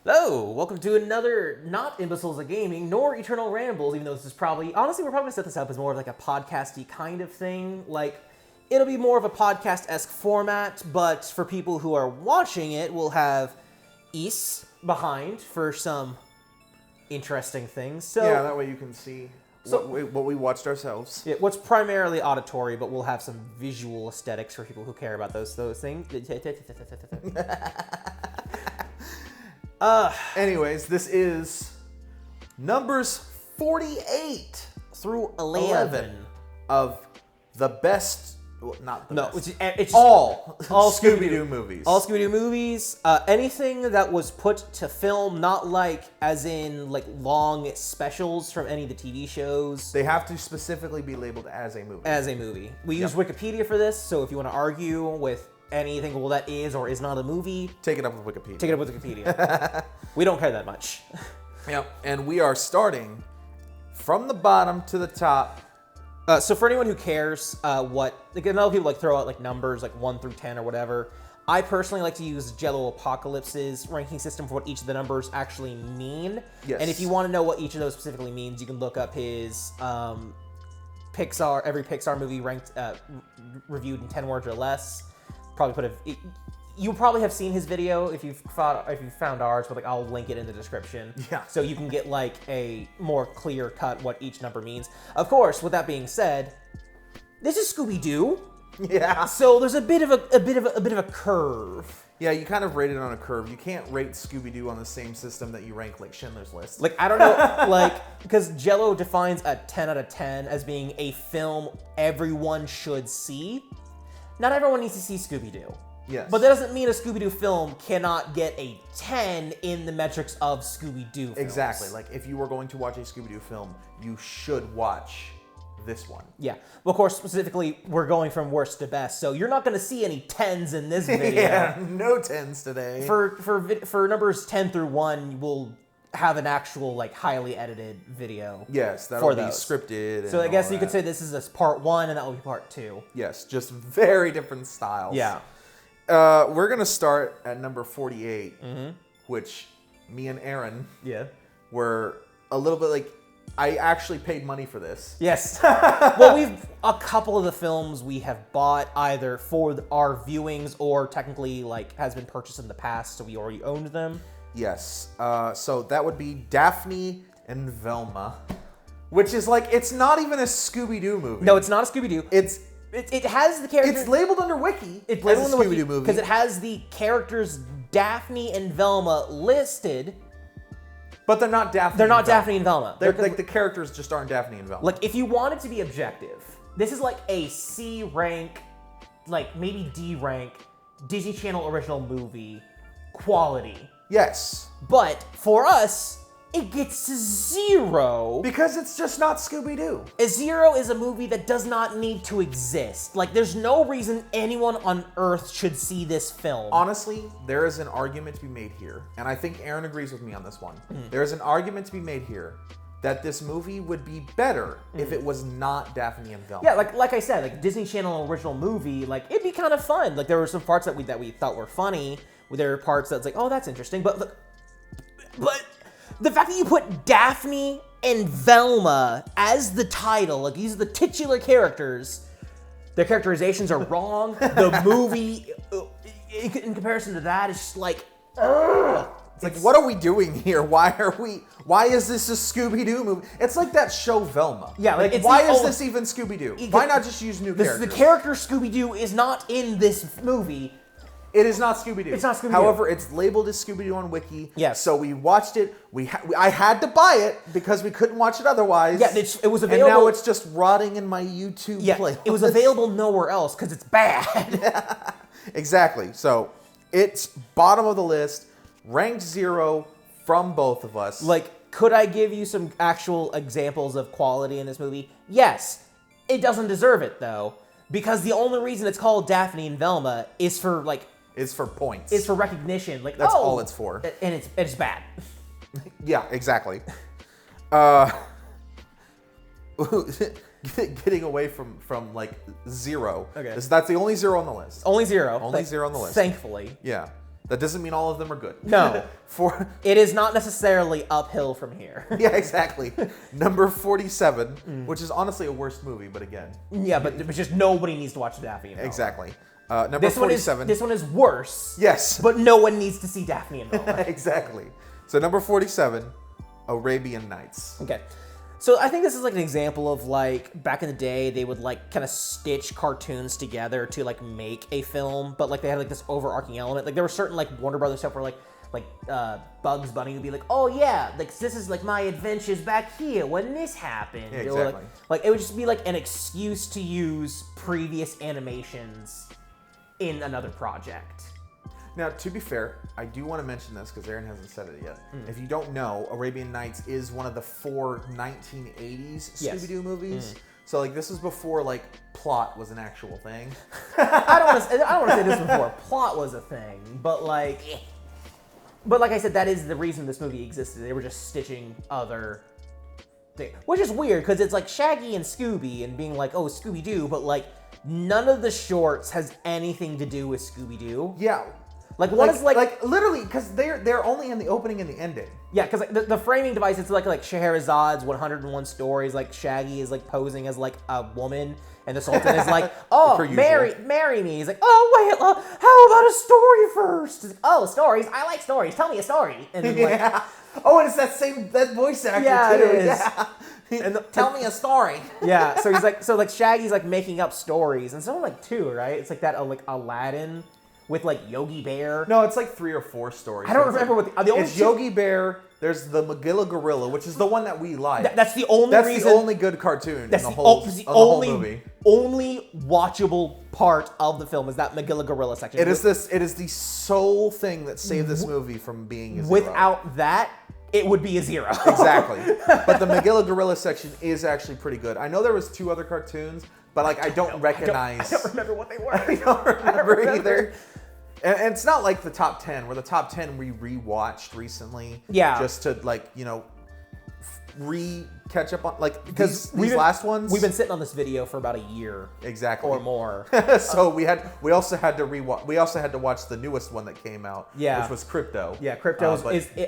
Hello, welcome to another not Imbeciles of Gaming, nor Eternal Rambles, even though this is probably, honestly, we're probably going to set this up as more of like a podcasty kind of thing. Like, it'll be more of a podcast-esque format, but for people who are watching it, we'll have Is behind for some interesting things. So yeah, that way you can see what we watched ourselves. Yeah, what's primarily auditory, but we'll have some visual aesthetics for people who care about those things. Anyways, this is numbers 48 through 11 of the best. Well, not the best. It's all Scooby-Doo movies. All Scooby-Doo movies. Anything that was put to film, not like as in like long specials from any of the TV shows. They have to specifically be labeled as a movie. As a movie. We use Wikipedia for this, so if you want to argue with anything, well, that is or is not a movie, take it up with Wikipedia. Take it up with Wikipedia. We don't care that much. Yeah, and we are starting from the bottom to the top. So for anyone who cares, what like a lot of people like throw out like numbers like 1 through 10 or whatever. I personally like to use Jello Apocalypse's ranking system for what each of the numbers actually mean. Yes. And if you want to know what each of those specifically means, you can look up his every Pixar movie ranked reviewed in 10 words or less. You'll probably have seen his video if you've found ours, but like I'll link it in the description. Yeah. So you can get like a more clear cut what each number means. Of course, with that being said, this is Scooby-Doo. Yeah. So there's a bit of a curve. Yeah, you kind of rate it on a curve. You can't rate Scooby-Doo on the same system that you rank like Schindler's List. Like I don't know, like because Jello defines a 10 out of 10 as being a film everyone should see. Not everyone needs to see Scooby-Doo. Yes. But that doesn't mean a Scooby-Doo film cannot get a 10 in the metrics of Scooby-Doo films. Exactly. Like, if you were going to watch a Scooby-Doo film, you should watch this one. Yeah. Well, of course, specifically, we're going from worst to best, so you're not going to see any 10s in this video. Yeah, no 10s today. For numbers 10 through 1, we'll have an actual, like, highly edited video. Yes, that'll be scripted. So I guess you could say this is a part 1, and that will be part 2. Yes, just very different styles. Yeah. We're going to start at number 48, which me and Aaron were a little bit like, I actually paid money for this. Yes. Well, a couple of the films we have bought either for our viewings or technically like has been purchased in the past, so we already owned them. Yes. So that would be Daphne and Velma, which is like, it's not even a Scooby-Doo movie. No, it's not a Scooby-Doo. It has the characters. It's labeled under Wiki. It's labeled as a Scooby-Doo movie because it has the characters Daphne and Velma listed, but they're not Daphne. They're not Daphne and Velma. They're like the characters just aren't Daphne and Velma. Like if you wanted to be objective, this is like a C rank, like maybe D rank Disney Channel original movie quality. Yes, but for us, it gets to 0. Because it's just not Scooby-Doo. A 0 is a movie that does not need to exist. Like, there's no reason anyone on Earth should see this film. Honestly, there is an argument to be made here, and I think Aaron agrees with me on this one. There is an argument to be made here that this movie would be better if it was not Daphne and Velma. Yeah, like I said, like Disney Channel original movie, like it'd be kind of fun. Like there were some parts that we thought were funny. There were parts that's like, oh, that's interesting. But the fact that you put Daphne and Velma as the title, like these are the titular characters, their characterizations are wrong. The movie, in comparison to that, is just like, ugh. It's like, what are we doing here? Why is this a Scooby-Doo movie? It's like that show Velma. Yeah, like why is this even Scooby-Doo? Why not just use new characters? The character Scooby-Doo is not in this movie. It is not Scooby-Doo. It's not Scooby-Doo. However, it's labeled as Scooby-Doo on Wiki. Yes. So we watched it. I had to buy it because we couldn't watch it otherwise. Yeah, it was available. And now it's just rotting in my YouTube playlist. It was available nowhere else because it's bad. Exactly. So it's bottom of the list, ranked 0 from both of us. Like, could I give you some actual examples of quality in this movie? Yes. It doesn't deserve it, though, because the only reason it's called Daphne and Velma is for, like... It's for points. It's for recognition. Like, that's all it's for. And it's bad. Yeah, exactly. Getting away from like 0. Okay. That's the only 0 on the list. Only 0. Only 0 on the list. Thankfully. Yeah. That doesn't mean all of them are good. No. It is not necessarily uphill from here. Yeah, exactly. Number 47, which is honestly a worst movie, but again. Yeah, but just nobody needs to watch Daphne and Velma. Exactly. Number 47. This one is worse. Yes. But no one needs to see Daphne and Velma. Exactly. So number 47, Arabian Knights. Okay. So I think this is like an example of like back in the day they would like kind of stitch cartoons together to like make a film, but like they had like this overarching element. Like there were certain like Warner Brothers stuff where like Bugs Bunny would be like, oh yeah, like this is like my adventures back here when this happened. Yeah, exactly. Or, like it would just be like an excuse to use previous animations in another project. Now, to be fair, I do want to mention this because Aaron hasn't said it yet. If you don't know, Arabian Nights is one of the 4 1980s Scooby-Doo movies. So, like, this is before, like, plot was an actual thing. I don't want to say this before plot was a thing, but like I said, that is the reason this movie existed. They were just stitching other things, which is weird because it's like Shaggy and Scooby and being like, oh, Scooby-Doo, but like none of the shorts has anything to do with Scooby-Doo. Yeah. Like one is like literally because they're only in the opening and the ending. Yeah, because like, the framing device, it's like Scheherazad's 101 Stories. Like Shaggy is like posing as like a woman, and the Sultan is like, "Oh, marry me." He's like, "Oh wait, how about a story first?" He's like, "Oh, stories. I like stories. Tell me a story." And then, Yeah. Oh, and it's that voice actor Yeah, too. it is. Yeah. And Tell me a story. yeah, so he's like Shaggy's like making up stories, and so like 2, right? It's like that like Aladdin with like Yogi Bear. No, it's like 3 or 4 stories. I don't remember what the only it's Yogi Bear. There's the Magilla Gorilla, which is the one that we like. That's the only That's reason. the only good cartoon in That's the the whole only movie. only watchable part of the film is that Magilla Gorilla section. It is the sole thing that saved this movie from being a 0. Without that, it would be a 0. Exactly. But the Magilla Gorilla section is actually pretty good. I know there was 2 other cartoons, but like I don't recognize. I don't remember what they were. I don't remember either. And it's not like the top 10, where the top 10 we rewatched recently. Yeah. Just to like, catch up on, like, because these last ones. We've been sitting on this video for about a year. Exactly. Or more. So we also had to watch the newest one that came out. Yeah. Which was Crypto. Yeah, Crypto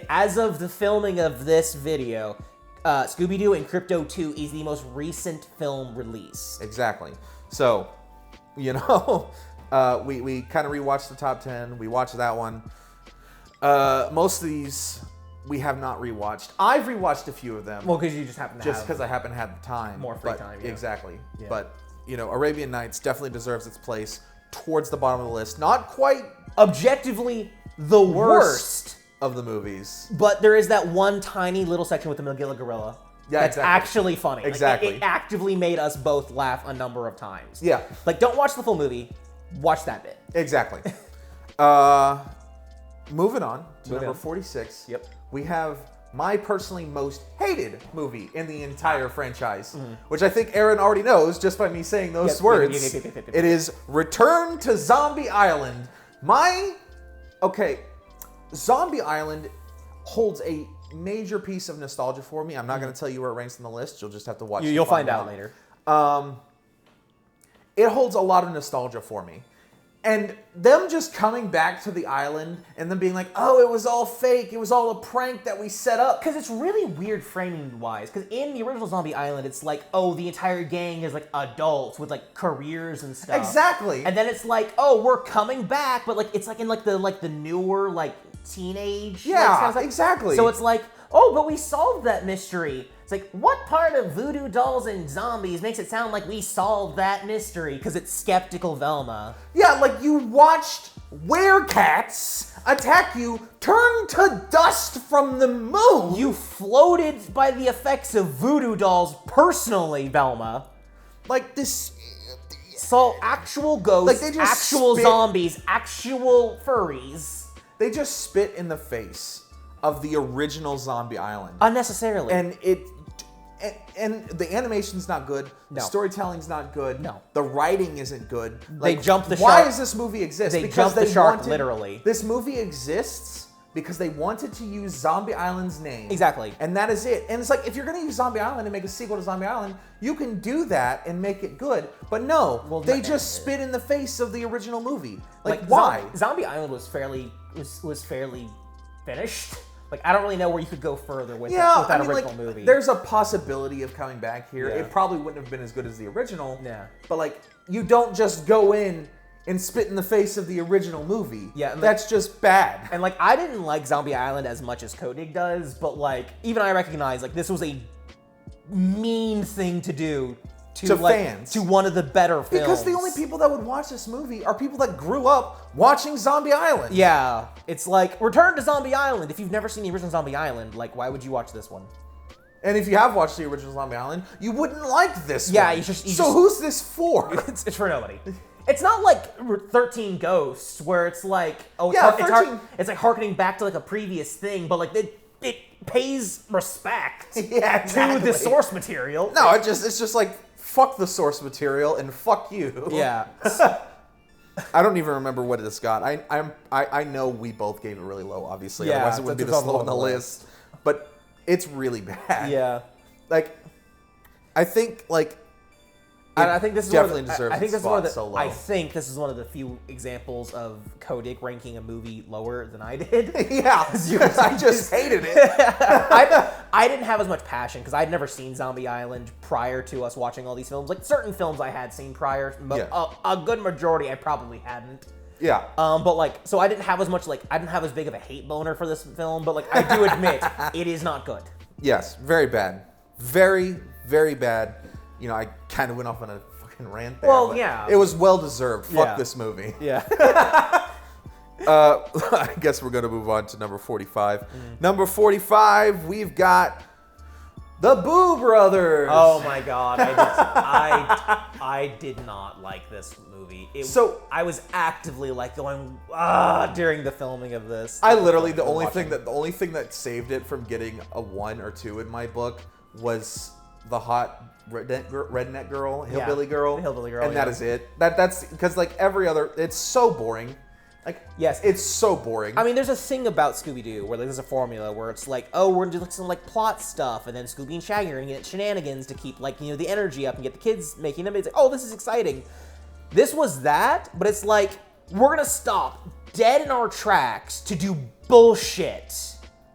as of the filming of this video, Scooby-Doo and Crypto 2 is the most recent film release. Exactly. So, we kind of rewatched the top 10. We watched that one. Most of these we have not rewatched. I've rewatched a few of them. Well, because you just happen to just because I happen to have the time. More free time. Yeah. Exactly. Yeah. But Arabian Nights definitely deserves its place towards the bottom of the list. Not quite objectively the worst of the movies, but there is that one tiny little section with the Magilla Gorilla. Yeah, that's exactly. actually funny. Exactly. Like, it actively made us both laugh a number of times. Yeah. Like, don't watch the full movie. Watch that bit. Exactly. Moving on to number 46. Yep. We have my personally most hated movie in the entire franchise, which I think Aaron already knows just by me saying those words. It is Return to Zombie Island. Zombie Island holds a major piece of nostalgia for me. I'm not going to tell you where it ranks on the list. You'll just have to watch it. You'll find out later. It holds a lot of nostalgia for me. And them just coming back to the island and them being like, oh, it was all fake. It was all a prank that we set up. Because it's really weird framing-wise. Because in the original Zombie Island, it's like, oh, the entire gang is like adults with like careers and stuff. Exactly. And then it's like, oh, we're coming back, but like it's like in like the newer like teenage. Yeah, exactly. So it's like, oh, but we solved that mystery. It's like, what part of voodoo dolls and zombies makes it sound like we solved that mystery? Because it's skeptical Velma. Yeah, like you watched werecats attack you, turn to dust from the moon. You floated by the effects of voodoo dolls personally, Velma. Like this. So actual ghosts, like they just actual zombies, actual furries. They just spit in the face of the original Zombie Island. Unnecessarily. And the animation's not good. No. The storytelling's not good. No. The writing isn't good. They jumped the Why shark. does this movie exist? They because jumped the shark, literally. This movie exists because they wanted to use Zombie Island's name. Exactly. And that is it. And it's like, if you're going to use Zombie Island and make a sequel to Zombie Island, you can do that and make it good. But no, they just spit in the face of the original movie. Like why? Zombie Island was fairly was fairly finished. Like, I don't really know where you could go further with that original movie. There's a possibility of coming back here. Yeah. It probably wouldn't have been as good as the original. Yeah. But, like, you don't just go in and spit in the face of the original movie. Yeah. That's just bad. And, like, I didn't like Zombie Island as much as Codig does, but, like, even I recognize, like, this was a mean thing to do to fans. To one of the better films. Because the only people that would watch this movie are people that grew up watching Zombie Island. Yeah. It's like, Return to Zombie Island. If you've never seen the original Zombie Island, like, why would you watch this one? And if you have watched the original Zombie Island, you wouldn't like this one. Yeah, who's this for? It's for nobody. It's not like 13 Ghosts, where it's like, it's like harkening back to like a previous thing, but like it pays respect to the source material. No, it's just like, fuck the source material and fuck you. Yeah. I don't even remember what this got. I know we both gave it really low, obviously. Yeah, Otherwise it wouldn't be this low on the list. But it's really bad. Yeah. Like, I think like and I think this is definitely deserves. I think this is one of the. So low. I think this is one of the few examples of Codig ranking a movie lower than I did. Yeah, I just hated it. I didn't have as much passion because I'd never seen Zombie Island prior to us watching all these films. Like certain films I had seen prior, but a good majority I probably hadn't. Yeah. But like, so I didn't have as much I didn't have as big of a hate boner for this film. But like, I do admit it is not good. Yes, very bad, very very bad. You know, I kind of went off on a fucking rant there. Well, yeah. It was well deserved. Fuck this movie. Yeah. I guess we're going to move on to number 45. Number 45, we've got the Boo Brothers. Oh my god, I did not like this movie. I was actively like going during the filming of this. I literally the only thing that saved it from getting a 1 or 2 in my book was the hot redneck girl, hillbilly girl, the hillbilly girl, and that is it. That's because like every other, it's so boring. Like, yes, it's so boring. I mean, there's a thing about Scooby-Doo where there's a formula where it's like, oh, we're gonna do some like plot stuff, and then Scooby and Shaggy are gonna get shenanigans to keep like the energy up and get the kids making them. It's like, oh, this is exciting. This was that, but it's like we're gonna stop dead in our tracks to do bullshit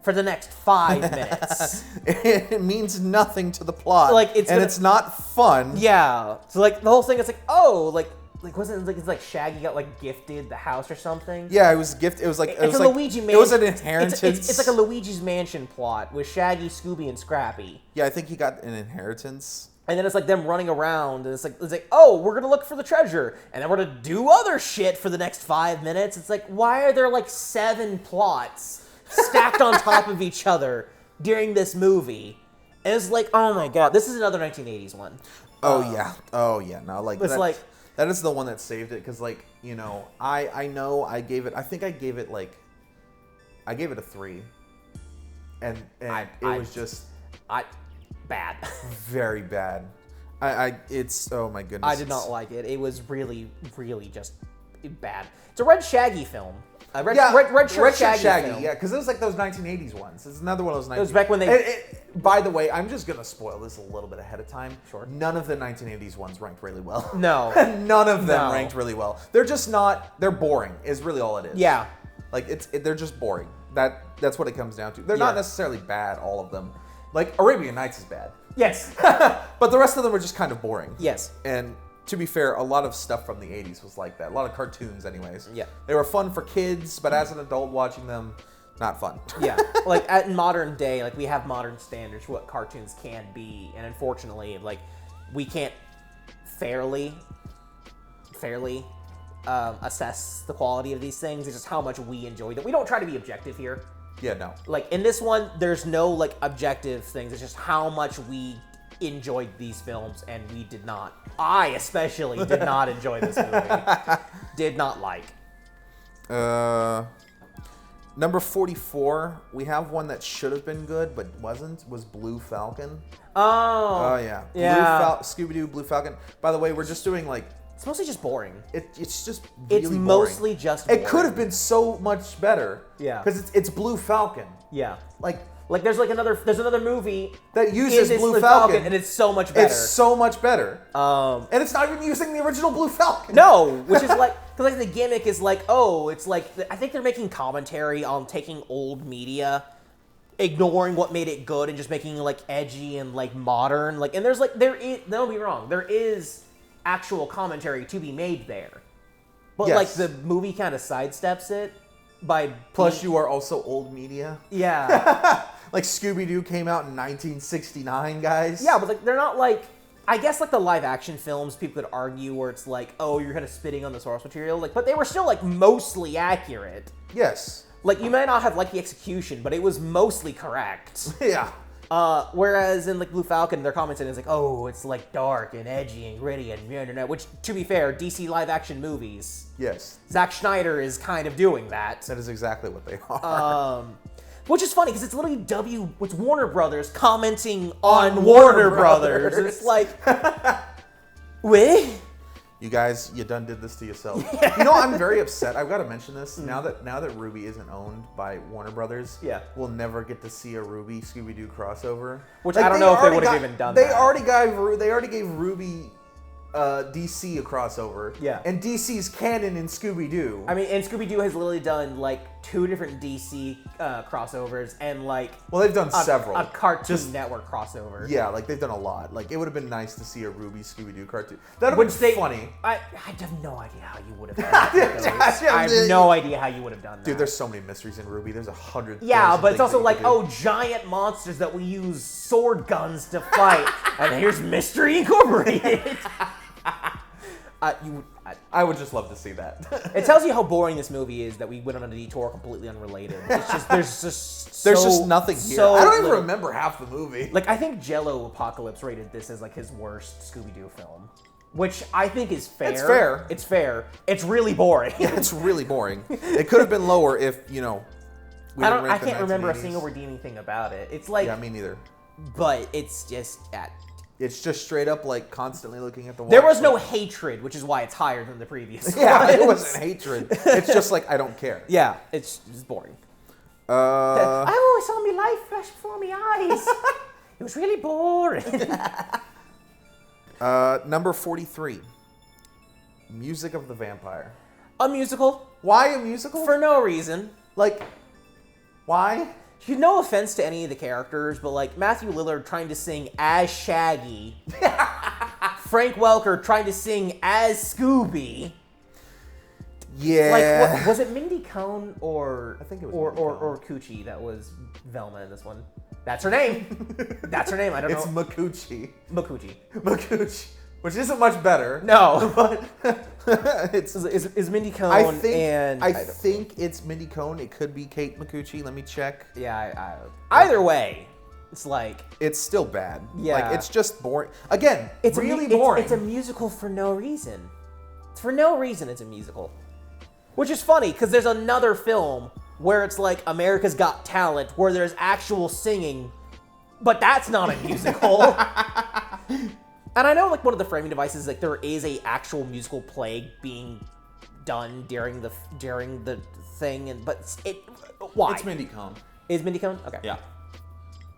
for the next 5 minutes. It means nothing to the plot. Like it's not fun. Yeah. So like the whole thing is like, oh, like wasn't it like it's like Shaggy got like gifted the house or something? Yeah, it was gifted. It was like it's a Luigi Mansion. It was an inheritance. It's like a Luigi's Mansion plot with Shaggy, Scooby, and Scrappy. Yeah, I think he got an inheritance. And then it's like them running around, and it's like, oh, we're gonna look for the treasure, and then we're gonna do other shit for the next 5 minutes. It's like, why are there like 7 plots stacked on top of each other during this movie? And it's like, oh my god, this is another 1980s one. Oh yeah. No, like it's like. That is the one that saved it, because, like, you know, I know I gave it, I think I gave it, like, I gave it a 3. And it was just... bad. Very bad. It's, oh my goodness. I did not like it. It was really, really just bad. It's a Red Shaggy film. Red Shirt Shaggy film. Yeah, because it was like those 1980s ones. It's another one of those 1980s. It was back when they... by the way, I'm just going to spoil this a little bit ahead of time. Sure. None of the 1980s ones ranked really well. No. None of them ranked really well. They're just not... They're boring, is really all it is. Yeah. Like, they're just boring. That's what it comes down to. They're not necessarily bad, all of them. Like, Arabian Knights is bad. Yes. But the rest of them are just kind of boring. Yes. And... to be fair, a lot of stuff from the 80s was like that. A lot of cartoons, anyways. Yeah. They were fun for kids, but as an adult watching them, not fun. Yeah. Like, in modern day, like, we have modern standards for what cartoons can be. And unfortunately, like, we can't fairly assess the quality of these things. It's just how much we enjoy them. We don't try to be objective here. Yeah, no. Like, in this one, there's no, like, objective things. It's just how much we enjoyed these films, and we did not. I especially did not enjoy this movie. Did not like. Number 44, we have one that should have been good but wasn't. Was Blue Falcon. Oh yeah. Yeah. Scooby-Doo, Blue Falcon. By the way, we're just doing like It's mostly just boring. It's just really It's boring. mostly just boring. It could have been so much better. Yeah. Because it's Blue Falcon. Yeah. Like there's another movie that uses in Blue Falcon, and it's so much better. It's so much better. And it's not even using the original Blue Falcon. No, which is like, because like the gimmick is like, oh, it's like, I think they're making commentary on taking old media, ignoring what made it good, and just making it like edgy and like modern. Like, and there's like, don't be wrong, there is actual commentary to be made there. But Yes. like the movie kind of sidesteps it by... Plus you are also old media. Yeah. Like Scooby-Doo came out in 1969, guys. Yeah, but like they're not like... I guess like the live action films, people could argue where it's like, oh, you're kind of spitting on the source material. Like, but they were still like mostly accurate. Yes. Like, you might not have liked the execution, but it was mostly correct. Yeah. Whereas in like Blue Falcon, their commenting is like, oh, it's like dark and edgy and gritty and which, to be fair, DC live action movies. Yes. Zack Snyder is kind of doing that. That is exactly what they are. Which is funny because it's literally it's Warner Brothers commenting on Warner Brothers. It's like, wait. You guys, you done did this to yourself. You know, I'm very upset. I've got to mention this. Now that Ruby isn't owned by Warner Brothers, Yeah. we'll never get to see a Ruby Scooby-Doo crossover. Which I don't know if they would have even done They that. already gave Ruby DC a crossover. Yeah. And DC's canon in Scooby-Doo. I mean, and Scooby-Doo has literally done like 2 different DC crossovers and like... Well, they've done several. A Cartoon Network crossover. Yeah, like they've done a lot. Like it would have been nice to see a Ruby Scooby-Doo cartoon. That would have been funny. I have no idea how you would have done that. I have no idea how you would have done that. Dude, there's so many mysteries in Ruby. There's 100. Yeah, but it's also like, oh, oh, giant monsters that we use sword guns to fight, and here's Mystery Incorporated. I would just love to see that. It tells you how boring this movie is that we went on a detour completely unrelated. It's just there's just nothing here. So I don't even little. remember half the movie. Like, I think Jello Apocalypse rated this as like his worst Scooby-Doo film, which I think is fair. It's fair. It's fair. It's really boring. Yeah, it's really boring. It could have been lower if we I can't remember a single redeeming thing about it. It's like, Yeah, me neither. but it's just It's just straight up like constantly looking at the wall. there was no hatred, which is why it's higher than the previous. Yeah, ones. it wasn't hatred. It's just like I don't care. Yeah, it's boring. I always saw me life flash before my eyes. It was really boring. Number 43. Music of the Vampire. A musical Why a musical? for no reason. Like, why? No offense to any of the characters, but like Matthew Lillard trying to sing as Shaggy, Frank Welker trying to sing as Scooby. Yeah. Like, was it Mindy Cohn or I think it was or Coochie that was Velma in this one? That's her name. That's her name. I don't It's know. Makuchi. Makuchi. Which isn't much better. No, But it's. is Mindy Cohn I think and I think it's Mindy Cohn. It could be Kate Makuchi. Let me check. yeah. Either way, it's like It's still bad. Yeah. Like it's just boring. Again, it's really boring. It's a musical for no reason. For no reason, it's a musical. Which is funny because there's another film where it's like America's Got Talent, where there's actual singing, but that's not a musical. And I know like one of the framing devices, like there is a actual musical play being done during the thing, but why? It's Mindy Cohn. Is Mindy Cohn? Okay. Yeah.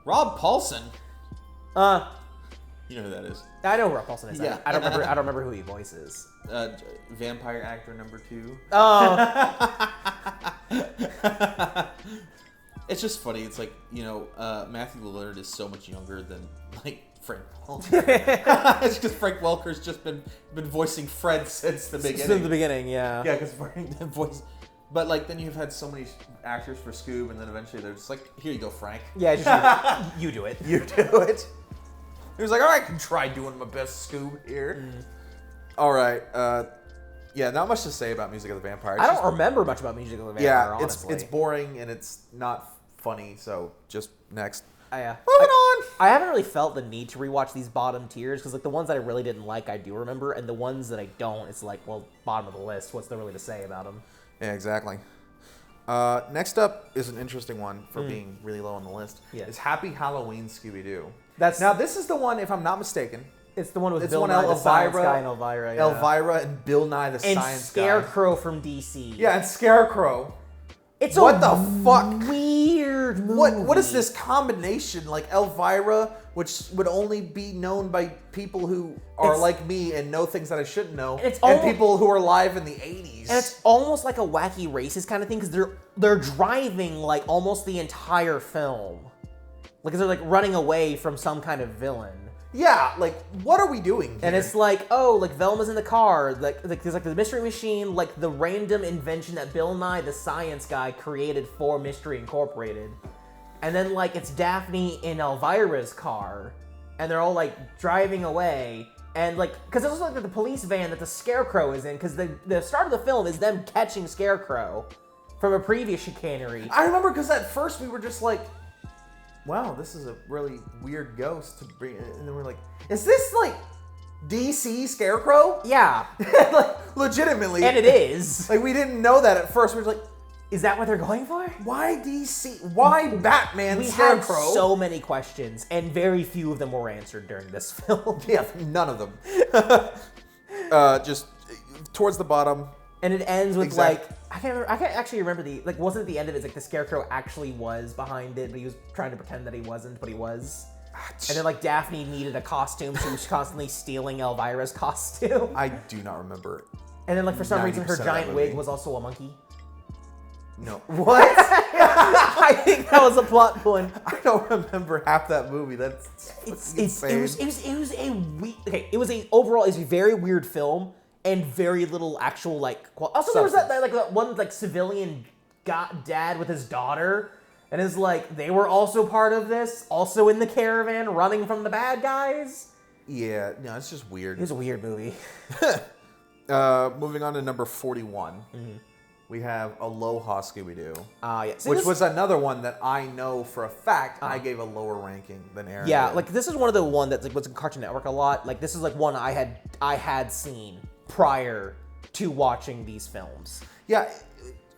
Rob Paulson. You know who that is? I know who Rob Paulson is. Yeah. I don't remember who he voices. Vampire actor number 2. Oh. It's just funny. It's like, Matthew Lillard is so much younger than like Frank Welker. It's because Frank Welker's just been voicing Fred since the beginning. Since the beginning, yeah. Yeah, because Frank voice. But like then you've had so many actors for Scoob, and then eventually they're just like, here you go, Frank. Yeah, just, you do it. You do it. He was like, all right, I can try doing my best Scoob here. All right. Yeah, not much to say about Music of the Vampire. I don't remember much about Music of the Vampire, Yeah, honestly. it's boring and it's not funny. So just next. Moving on. I haven't really felt the need to rewatch these bottom tiers because like the ones that I really didn't like, I do remember, and the ones that I don't, it's like, well, bottom of the list. What's there really to say about them? Yeah, exactly. Next up is an interesting one for being really low on the list. Yeah. Is Happy Halloween Scooby-Doo. That's Now this is the one, if I'm not mistaken, It's the one with It's Bill one Nye, the science Elvira, guy, and Elvira. Yeah. Elvira and Bill Nye, the and science Scarecrow from DC. guy. Yeah, and Scarecrow. It's What the fuck? Weird movie. What is this combination? Like Elvira, which would only be known by people who are like me and know things that I shouldn't know, and people who are alive in the 80s. And it's almost like a wacky racist kind of thing because they're driving like almost the entire film, like they're like running away from some kind of villain. Yeah, like what are we doing here? And it's like, oh, like Velma's in the car, like there's like the mystery machine, like the random invention that Bill Nye, the science guy, created for Mystery Incorporated. And then like it's Daphne in Elvira's car, and they're all like driving away, and like because it's also like the police van that the Scarecrow is in, because the start of the film is them catching Scarecrow from a previous chicanery. I remember because at first we were just like, wow, this is a really weird ghost to bring, and then we're like, is this like DC Scarecrow? Yeah. Like legitimately. And it is. Like we didn't know that at first. We were like, is that what they're going for? why DC? Why Batman We Scarecrow? had so many questions, and very few of them were answered during this film. Yeah, none of them. Just towards the bottom. And it ends with Exact- like I can't actually remember the like wasn't the end of it, it's like the Scarecrow actually was behind it, but he was trying to pretend that he wasn't, but he was. And then like Daphne needed a costume, so she was constantly stealing Elvira's costume. I do not remember. And then like for some reason her 90% of that giant movie. wig was also a monkey. No. What? I think that was a plot point. I don't remember half that movie. That's insane. It was a okay. It was a very weird film and very little actual like. Also, there was that one like civilian dad with his daughter, and is like they were also part of this, also in the caravan, running from the bad guys. Yeah, no, it's just weird. It was a weird movie. Moving on to number 41. We have Aloha Scooby-Doo. Yeah. See, which was another one that I know for a fact I gave a lower ranking than Aaron. Yeah, did. like this is one of the one that like was in Cartoon Network a lot. Like this is like one I had seen prior to watching these films. Yeah,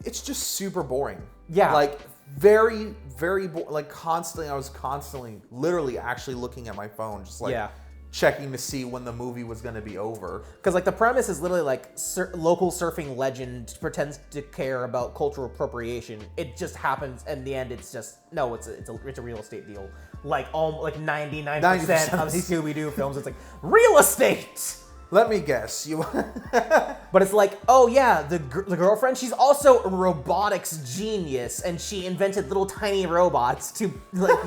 it's just super boring. Yeah. Like very, very like constantly. I was constantly, literally, actually looking at my phone, just like checking to see when the movie was going to be over. Because like the premise is literally like local surfing legend pretends to care about cultural appropriation. It just happens, and in the end, it's just no. It's a real estate deal. Like 99% of these Scooby-Doo films, it's like real estate. Let me guess. You. But it's like, oh yeah, the girlfriend, she's also a robotics genius, and she invented little tiny robots to like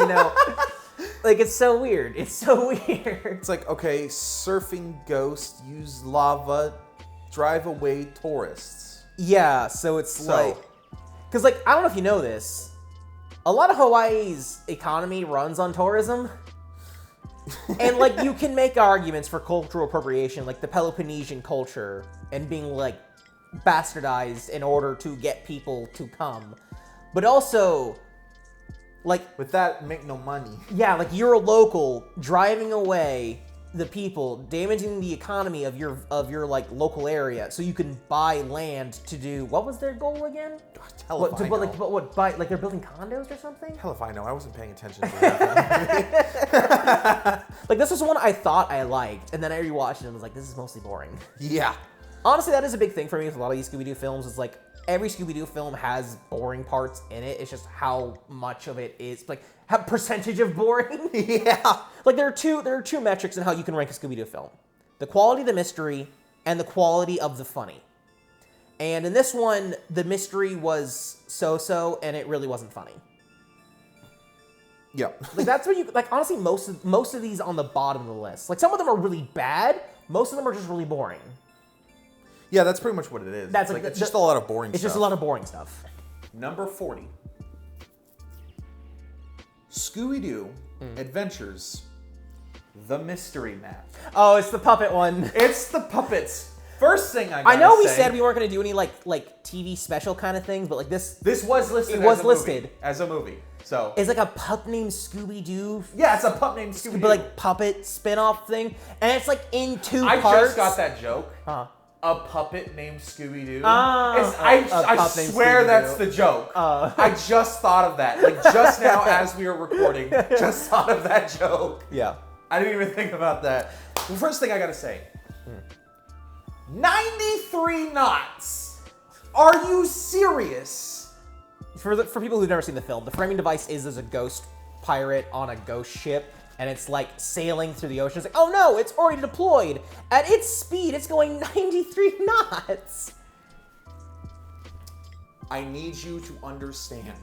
like it's so weird. It's so weird. It's like, okay, surfing ghost, use lava, drive away tourists. Yeah, so it's like, because like I don't know if you know this, a lot of Hawaii's economy runs on tourism. And like you can make arguments for cultural appropriation, like the Peloponnesian culture and being like bastardized in order to get people to come. But also like with that make no money. Yeah, like you're a local driving away the people, damaging the economy of your like local area so you can buy land to do what was their goal again? Hell if I know. Buy like they're building condos or something? Hell if I know. I wasn't paying attention to that. Like this was one I thought I liked, and then I rewatched it and was like, this is mostly boring. Yeah. Honestly, that is a big thing for me with a lot of these Scooby-Doo films. Is like every Scooby-Doo film has boring parts in it. It's just how much of it is like how percentage of boring. Yeah. Like there are two metrics in how you can rank a Scooby-Doo film: the quality of the mystery and the quality of the funny. And in this one, the mystery was so-so, and it really wasn't funny. Yeah. Like that's where you like honestly most of these on the bottom of the list. Like some of them are really bad. Most of them are just really boring. Yeah, that's pretty much what it is. That's like it's just a lot of boring stuff. It's just a lot of boring stuff. Number 40. Scooby-Doo Adventures: The Mystery Map. Oh, it's the puppet one. It's the puppets. First thing I know we said we weren't going to do any like TV special kind of things, but like this was listed. As a movie. So it's like a pup named Scooby-Doo. Yeah, it's a pup named Scooby-Doo. But like puppet spin-off thing, and it's like in two parts. I just got that joke. Huh. A puppet named Scooby-Doo. I swear that's the joke. I just thought of that. Like just now as we were recording, just thought of that joke. Yeah. I didn't even think about that. The first thing I gotta say, 93 knots. Are you serious? For people who've never seen the film, the framing device is as a ghost pirate on a ghost ship, and it's like sailing through the ocean. It's like, oh no, it's already deployed. At its speed, it's going 93 knots. I need you to understand.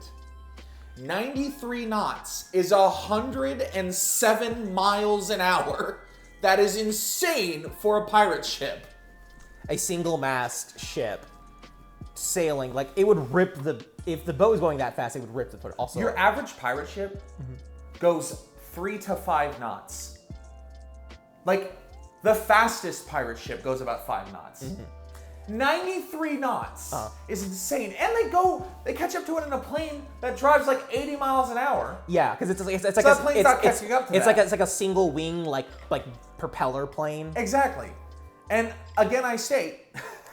93 knots is 107 miles an hour. That is insane for a pirate ship. A single mast ship sailing, like it would rip if the boat was going that fast, it would rip the boat. Also, Your average pirate ship goes 3 to 5 knots. Like, the fastest pirate ship goes about 5 knots. 93 knots is insane. And they catch up to it in a plane that drives like 80 miles an hour. yeah, because it's like that plane's not catching up to it's that. like a single wing like propeller plane, Exactly. And again, I state,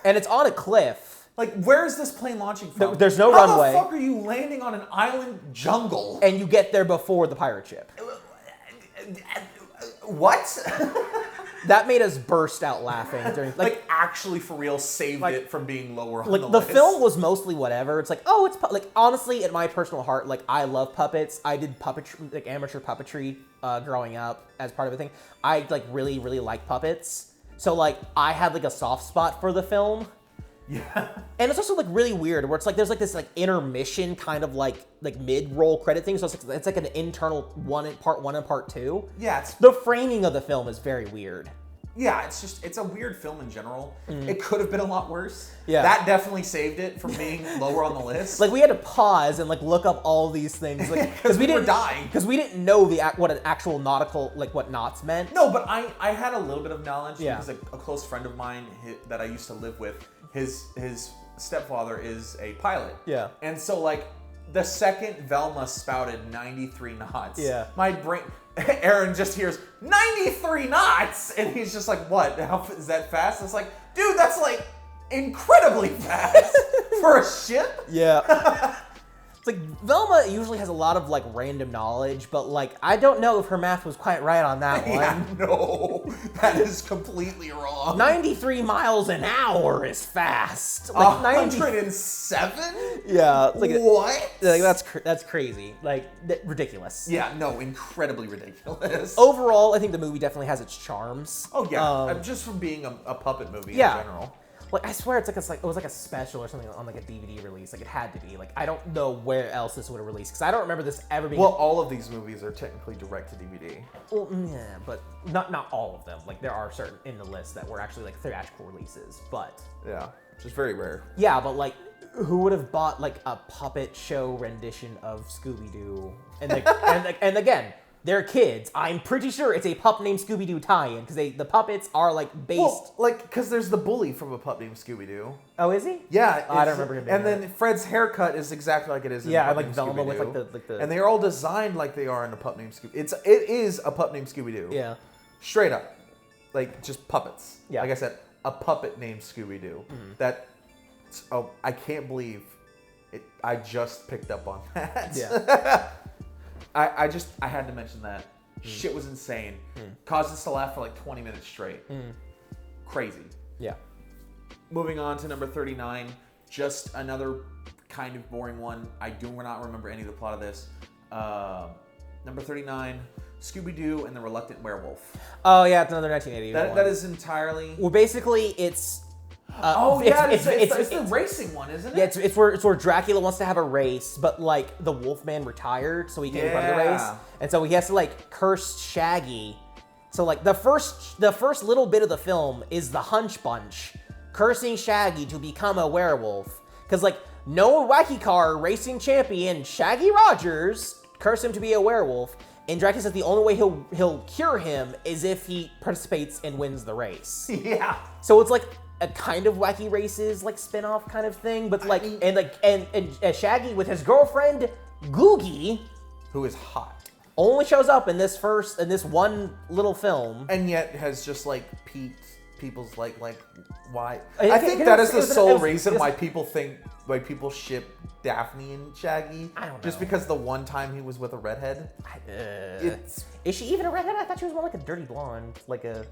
and it's on a cliff. like, where is this plane launching from? There's no How runway. the fuck are you landing on an island jungle? And you get there before the pirate ship. What? That made us burst out laughing during like actually for real saved it from being lower on like the the list. film was mostly whatever. It's like, oh, it's like honestly, in my personal heart, like I love puppets. I did puppetry, like amateur puppetry, growing up as part of a thing. I like really like puppets. So like I had like a soft spot for the film. Yeah. And it's also like really weird where it's like there's like this like intermission kind of like mid-roll credit thing. So it's like an internal part one and part two. Yeah, it's The framing of the film is very weird. it's a weird film in general. It could have been a lot worse. Yeah. That definitely saved it from being lower on the list. Like we had to pause and like look up all these things, like because we were dying. because we didn't know what an actual nautical like what knots meant. No, but I had a little bit of knowledge Yeah. because a close friend of mine that I used to live with, his stepfather is a pilot. Yeah. And so like the second Velma spouted 93 knots, Yeah. my brain, Aaron just hears 93 knots, and he's just like, "What? How is that fast?" It's like, dude, that's like incredibly fast for a ship. Yeah. It's like Velma usually has a lot of like random knowledge, but like I don't know if her math was quite right on that one. Yeah, no, that is completely wrong. 93 miles an hour is fast. Like 107? Yeah. Like, What? like that's crazy. Like ridiculous. Yeah, no, incredibly ridiculous. Overall, I think the movie definitely has its charms. Oh yeah, just from being a puppet movie Yeah. in general. Like I swear it was like a special or something on like a DVD release. Like it had to be. Like I don't know where else this would have released because I don't remember this ever being. Well, all of these movies are technically direct to DVD. Well, yeah, but not all of them. Like there are certain in the list that were actually like theatrical releases. But Yeah, which is very rare. yeah, but like who would have bought like a puppet show rendition of Scooby-Doo? And like and again. They're kids. I'm pretty sure it's a pup named Scooby-Doo tie-in because the puppets are like based. Well, like, because there's the bully from a pup named Scooby-Doo. Oh, is he? Yeah, I don't remember him being And then Fred's haircut is exactly like it is in Yeah, Pup like Named Velma with Scooby-Doo. like the. And they are all designed like they are in a pup named Scooby. It is a pup named Scooby-Doo. Yeah. Straight up, like just puppets. Yeah. Like I said, a puppet named Scooby-Doo. That. Oh, I can't believe it. I just picked up on that. Yeah. I had to mention that. Shit was insane. Caused us to laugh for like 20 minutes straight. Crazy. Yeah. Moving on to number 39. Just another kind of boring one. I do not remember any of the plot of this. Number 39, Scooby-Doo and the Reluctant Werewolf. Oh yeah, it's another 1980. That is entirely... Well, basically, it's. It's the racing one, isn't it? Yeah, it's where Dracula wants to have a race, but like the Wolfman retired, so he can't run the race, and so he has to like curse Shaggy. So like the first little bit of the film is the Hunch Bunch cursing Shaggy to become a werewolf, because like no wacky car racing champion Shaggy Rogers curse him to be a werewolf, and Dracula says the only way he'll cure him is if he participates and wins the race. Yeah. So it's like a kind of Wacky Races like spin-off kind of thing, but like and Shaggy with his girlfriend Googie, Who is hot. only shows up in this one little film. And yet has just like peaked people's like why. I I think think that it is was- the it was- sole reason why people ship Daphne and Shaggy. I don't Just know. because the one time he was with a redhead. It's Is she even a redhead? I thought she was more like a dirty blonde, like a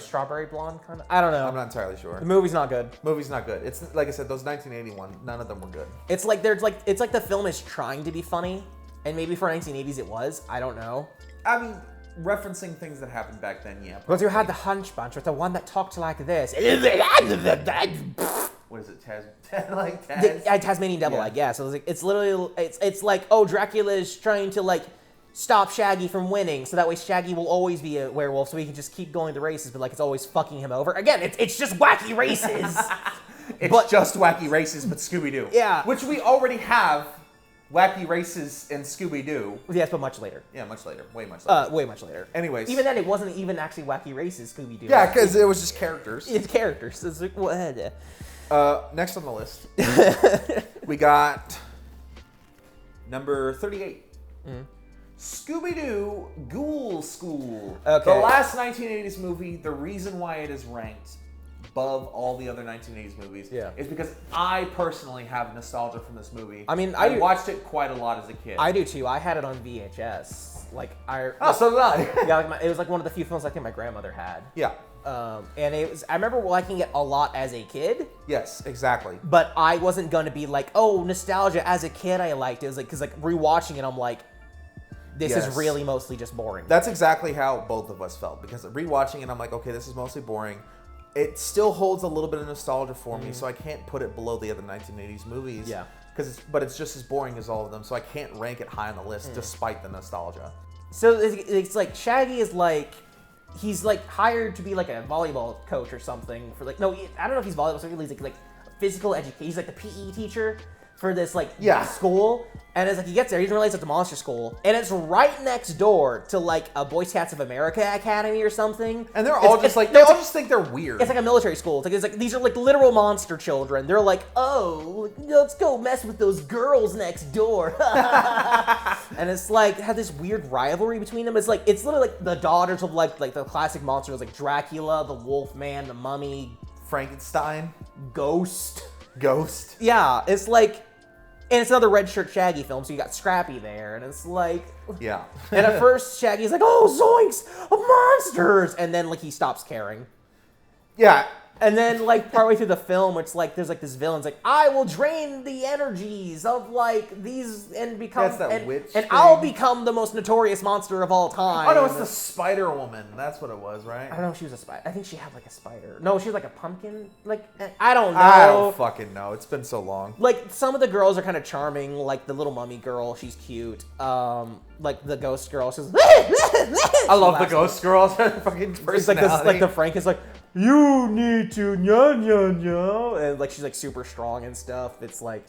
strawberry blonde kind of. I don't know. I'm not entirely sure. The movie's not good. Movie's not good. It's like I said, those 1981, none of them were good. It's like the film is trying to be funny, and maybe for 1980s it was. I don't know. I mean, referencing things that happened back then, yeah. Because you had the hunch bunch with the one that talked like this. What is it, Taz? Tasmanian Devil, Yeah. I guess. It's literally it's like, oh, Dracula is trying to like stop Shaggy from winning, so that way Shaggy will always be a werewolf, so he can just keep going to races, but like it's always fucking him over. Again, it's just wacky races. It's just Wacky Races, but Scooby-Doo. Yeah. Which we already have Wacky Races and Scooby-Doo. Yes, but much later. Yeah, much later. Way much later. Way much later. Anyways. Even then, it wasn't even actually Wacky Races, Scooby-Doo. Yeah, because it was just characters. It's characters. It's like, what? Next on the list, we got number 38. Scooby-Doo Ghoul School. Okay. The last 1980s movie, the reason why it is ranked above all the other 1980s movies is because I personally have nostalgia from this movie. I mean, I watched it quite a lot as a kid. I do too. I had it on VHS. Like so did I. yeah, like it was like one of the few films I think my grandmother had. Yeah. And I remember liking it a lot as a kid. Yes, exactly. But I wasn't gonna be like, oh, nostalgia. As a kid, I liked it. It was like, because like rewatching it, I'm like, this is really mostly just boring. That's exactly how both of us felt, because rewatching it, I'm like, okay, this is mostly boring. It still holds a little bit of nostalgia for me, so I can't put it below the other 1980s movies. Yeah. But it's just as boring as all of them, so I can't rank it high on the list despite the nostalgia. So it's like Shaggy is like, he's like hired to be like a volleyball coach or something for like, no, I don't know if he's volleyball, he's like physical education. He's like the PE teacher for this like school, and it's like he gets there, he doesn't realize it's a monster school, and it's right next door to like a Boy Scouts of America academy or something. And they're all just like, they all just think they're weird. It's like a military school. It's like these are like literal monster children. They're like, oh, let's go mess with those girls next door. And it's like had this weird rivalry between them. It's literally like the daughters of like the classic monsters, like Dracula, the Wolfman, the Mummy, Frankenstein, Ghost. Yeah, it's like. And it's another Red Shirt Shaggy film, so you got Scrappy there, and it's like... Yeah. And at first, Shaggy's like, oh, zoinks, monsters! And then, like, he stops caring. Yeah. And then, like, partway through the film, it's like, there's, like, this villain's like, I will drain the energies of, like, these, and become... That's that witch And thing. I'll become the most notorious monster of all time. Oh, no, it's the Spider Woman. That's what it was, right? I don't know if she was a spider. I think she had, like, a spider. No, she was, like, a pumpkin. Like, I don't know. I don't fucking know. It's been so long. Like, some of the girls are kind of charming. Like, the little mummy girl, she's cute. Like, the ghost girl, she's... I love the ghost girls. Fucking personality. It's like this, like the Frank is like, you need to and like she's like super strong and stuff. It's like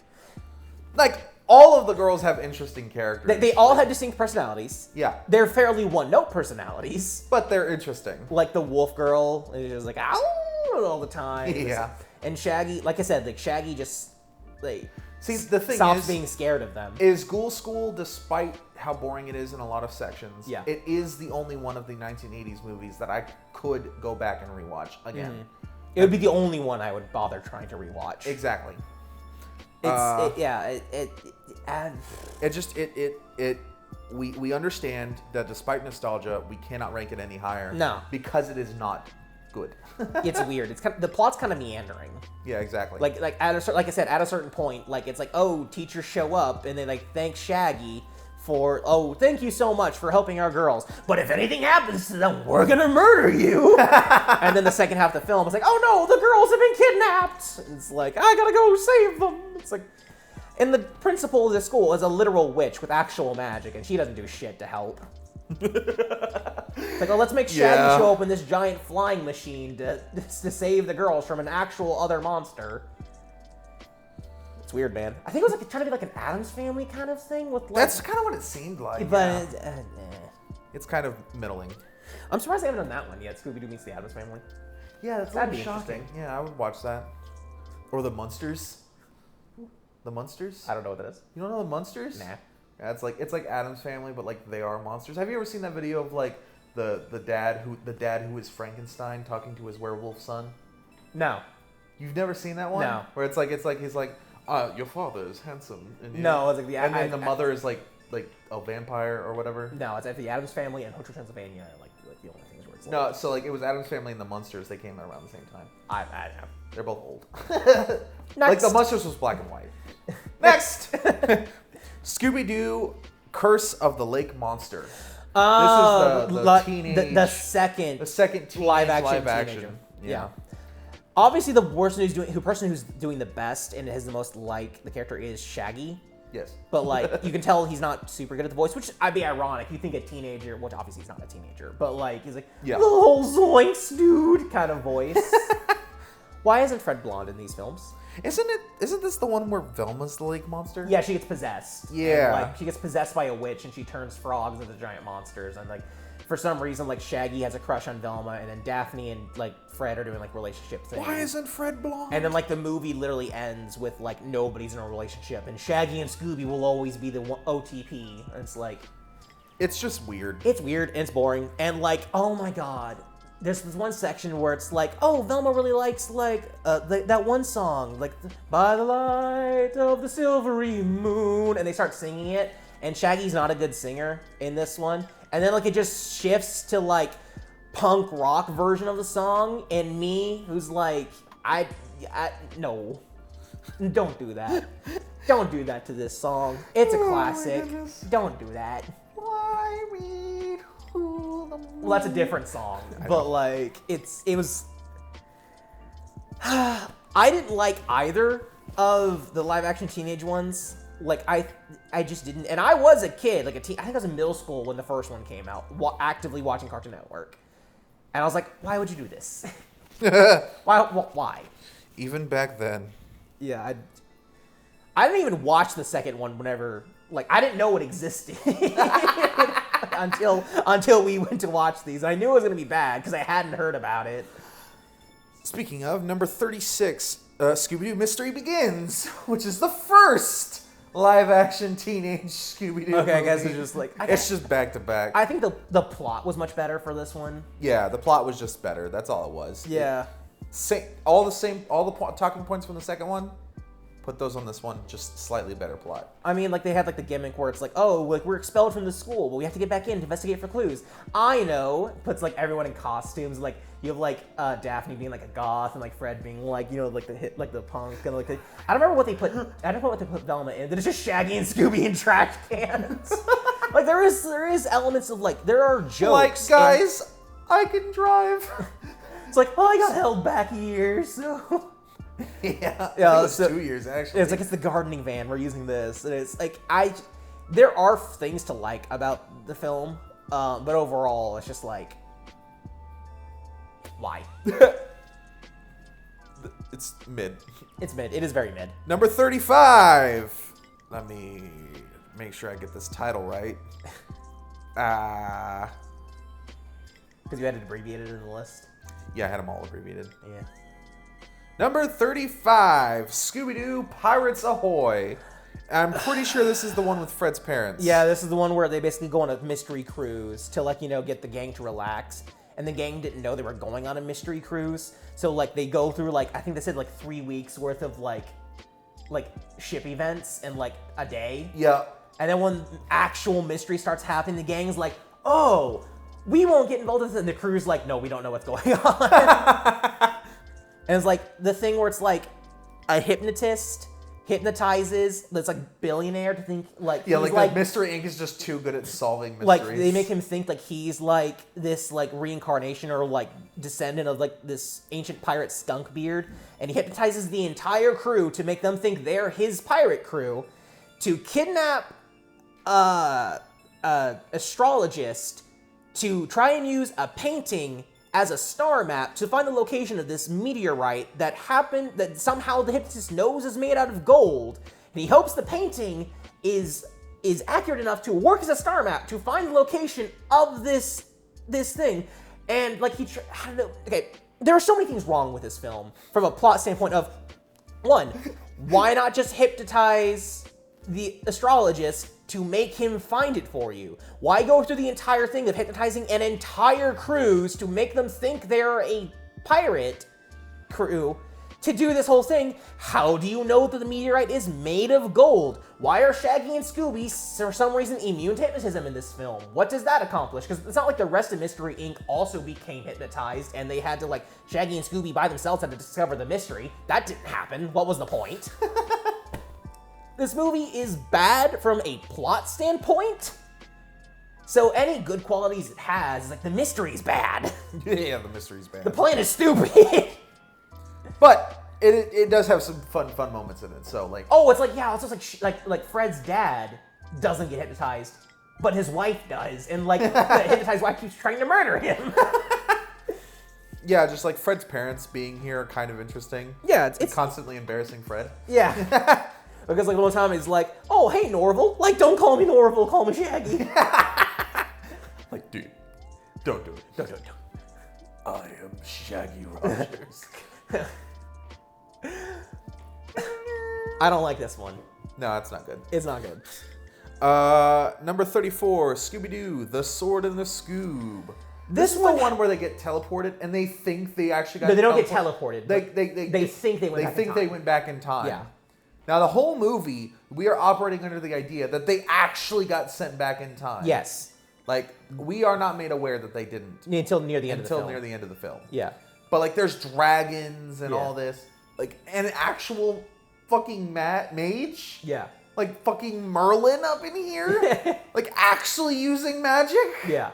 all of the girls have interesting characters. they all have distinct personalities. Yeah, they're fairly one-note personalities, but they're interesting. Like the wolf girl is like ow all the time. Yeah, and Shaggy, like I said, like Shaggy just like see the thing stops is being scared of them. Is Ghoul School, despite how boring it is in a lot of sections, it is the only one of the 1980s movies that I could go back and rewatch again. It would be the only one I would bother trying to rewatch. Exactly. We understand that despite nostalgia, we cannot rank it any higher. No, because it is not good. It's weird. It's the plot's kind of meandering. Yeah, exactly. Like at like I said, at a certain point, like it's like, oh, teachers show up and they like thank Shaggy for, oh, thank you so much for helping our girls. But if anything happens to them, we're gonna murder you. And then the second half of the film, it's like, oh no, the girls have been kidnapped. It's like, I gotta go save them. It's like, and the principal of the school is a literal witch with actual magic, and she doesn't do shit to help. It's like, oh, let's make Shaggy show up in this giant flying machine to save the girls from an actual other monster. It's weird, man. I think it was like trying to be like an Addams Family kind of thing with like... That's kind of what it seemed like. But it's kind of middling. I'm surprised they haven't done that one yet. Scooby-Doo meets the Addams Family. Yeah, that'd be shocking. interesting. Yeah, I would watch that. Or the Munsters. The Munsters? I don't know what that is. You don't know the Munsters? Nah. Yeah, it's like Addams Family, but like they are monsters. Have you ever seen that video of like the dad who is Frankenstein talking to his werewolf son? No. You've never seen that one? No. Where it's like he's like, your father is handsome. And No, it's like and then the mother is like a vampire or whatever. No, it's like the Addams Family and Hotel Transylvania are like the only things where it's like, No, so like it was Addams Family and the Munsters. They came out around the same time. I don't know. They're both old. Next. Like the Munsters was black and white. Next, Scooby-Doo, Curse of the Lake Monster. This is the teenage, the second teenage live action. Yeah. Obviously, the person who's doing the best and has the most like the character is Shaggy. Yes. But like you can tell he's not super good at the voice, which I'd be ironic. You think a teenager, which obviously he's not a teenager, but like he's like the whole zoinks dude kind of voice. Why isn't Fred blonde in these films? Isn't this the one where Velma's the lake monster? Yeah, she gets possessed. Yeah. And, like she gets possessed by a witch and she turns frogs into giant monsters, and like for some reason like Shaggy has a crush on Velma, and then Daphne and like Fred are doing like relationship things. Why isn't Fred blonde? And then like the movie literally ends with like nobody's in a relationship, and Shaggy and Scooby will always be the OTP. And it's like, it's just weird. It's weird and it's boring, and like, oh my god, there's this one section where it's like, oh, Velma really likes like that one song, like by the light of the silvery moon, and they start singing it, and Shaggy's not a good singer in this one, and then like it just shifts to like punk rock version of the song, and me who's like, I no, don't do that. Don't do that to this song. It's a classic. Don't do that. Why we Well, that's a different song, but like it was. I didn't like either of the live action teenage ones. Like I just didn't, and I was a kid, like a teen. I think I was in middle school when the first one came out, actively watching Cartoon Network, and I was like, why would you do this? Why? Even back then. Yeah, I didn't even watch the second one whenever, like, I didn't know it existed until we went to watch these. I knew it was going to be bad because I hadn't heard about it. Speaking of, number 36, Scooby-Doo Mystery Begins, which is the first live-action teenage Scooby-Doo Okay, movie. I guess it's just like... It's just back-to-back. I think the plot was much better for this one. Yeah, the plot was just better. That's all it was. Yeah. All the talking points from the second one, put those on this one, just slightly better plot. I mean, like, they had, like, the gimmick where it's like, oh, like, we're expelled from the school, but we have to get back in to investigate for clues. I know. Puts, like, everyone in costumes. Like, you have, like, Daphne being, like, a goth, and, like, Fred being, like, you know, like, the punk, and, like, I don't remember what they put, Velma in, but it's just Shaggy and Scooby in trash cans. Like, there is elements of, like, there are jokes. Like, guys, I can drive. It's like, oh, I got held back a year, so... Yeah, it was 2 years actually. It's like, it's the gardening van. We're using this, and it's like there are things to like about the film, but overall, it's just like, why? It's mid. It's mid. It is very mid. Number 35. Let me make sure I get this title right. Because you had it abbreviated in the list. Yeah, I had them all abbreviated. Yeah. Number 35, Scooby-Doo Pirates Ahoy. I'm pretty sure this is the one with Fred's parents. Yeah, this is the one where they basically go on a mystery cruise to, like, you know, get the gang to relax. And the gang didn't know they were going on a mystery cruise. So, like, they go through, like, I think they said, like, 3 weeks worth of, like ship events in, like, a day. Yeah. And then when actual mystery starts happening, the gang's like, oh, we won't get involved with it. And the crew's like, no, we don't know what's going on. And it's like the thing where it's like a hypnotist hypnotizes this like billionaire to think like like Mystery Inc. is just too good at solving mysteries. Like they make him think like he's like this like reincarnation or like descendant of like this ancient pirate Skunkbeard, and he hypnotizes the entire crew to make them think they're his pirate crew, to kidnap astrologist to try and use a painting as a star map to find the location of this meteorite that somehow the hypnotist knows is made out of gold, and he hopes the painting is accurate enough to work as a star map to find the location of this thing. And like I don't know. Okay, there are so many things wrong with this film from a plot standpoint. Of one, why not just hypnotize the astrologist to make him find it for you? Why go through the entire thing of hypnotizing an entire cruise to make them think they're a pirate crew to do this whole thing? How do you know that the meteorite is made of gold? Why are Shaggy and Scooby, for some reason, immune to hypnotism in this film? What does that accomplish? Because it's not like the rest of Mystery Inc. also became hypnotized and they had to, like, Shaggy and Scooby by themselves had to discover the mystery. That didn't happen. What was the point? This movie is bad from a plot standpoint. So any good qualities it has, like, the mystery's bad. Yeah, the mystery's bad. The plan is stupid. But it does have some fun moments in it. So like, oh, it's like, yeah, it's just like Fred's dad doesn't get hypnotized, but his wife does, and like the hypnotized wife keeps trying to murder him. Yeah, just like Fred's parents being here are kind of interesting. Yeah, it's constantly embarrassing Fred. Yeah. Because like one time he's like, oh, hey Norval, like don't call me Norval, call me Shaggy. Like, dude, don't do it. Don't. I am Shaggy Rogers. I don't like this one. No, it's not good. It's not good. Number 34, Scooby-Doo, The Sword and the Scoob. This is the one where they get teleported and they think they actually got No, they don't get teleported. They think they went back in time. they went back in time. Yeah. Now, the whole movie, we are operating under the idea that they actually got sent back in time. Yes. Like, we are not made aware that they didn't. Until near the end of the film. Until near the end of the film. Yeah. But, like, there's dragons and all this. Like, an actual fucking mage? Yeah. Like, fucking Merlin up in here? Like, actually using magic? Yeah.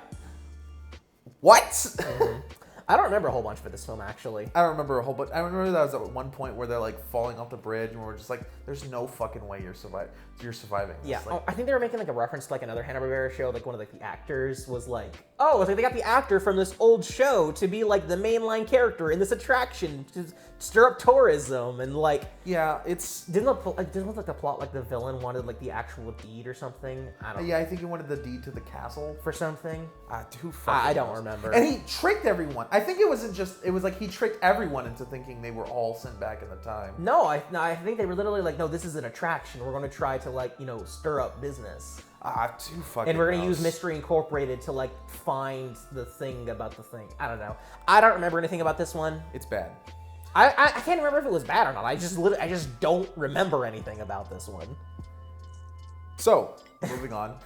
What? Mm-hmm. I don't remember a whole bunch of this film, actually. I don't remember a whole bunch. I remember that was at one point where they're, like, falling off the bridge, and we're just like, there's no fucking way you're surviving. Yeah, like, I think they were making, like, a reference to, like, another Hanna-Barbera show. Like, one of, like, the actors was like, oh, it's like they got the actor from this old show to be, like, the mainline character in this attraction to stir up tourism, and, like... Yeah, it's... Didn't the plot, like, the villain wanted, like, the actual deed or something? I don't know. Yeah, I think he wanted the deed to the castle. For something? Who fucking I don't knows? remember. And he tricked everyone. I think it wasn't just... It was like he tricked everyone into thinking they were all sent back in the time. No, I think they were literally like, no, this is an attraction. We're going to try to, like, you know, stir up business. Too fucking And we're going to use Mystery Incorporated to, like, find the thing about the thing. I don't know. I don't remember anything about this one. It's bad. I can't remember if it was bad or not. I just don't remember anything about this one. So, moving on.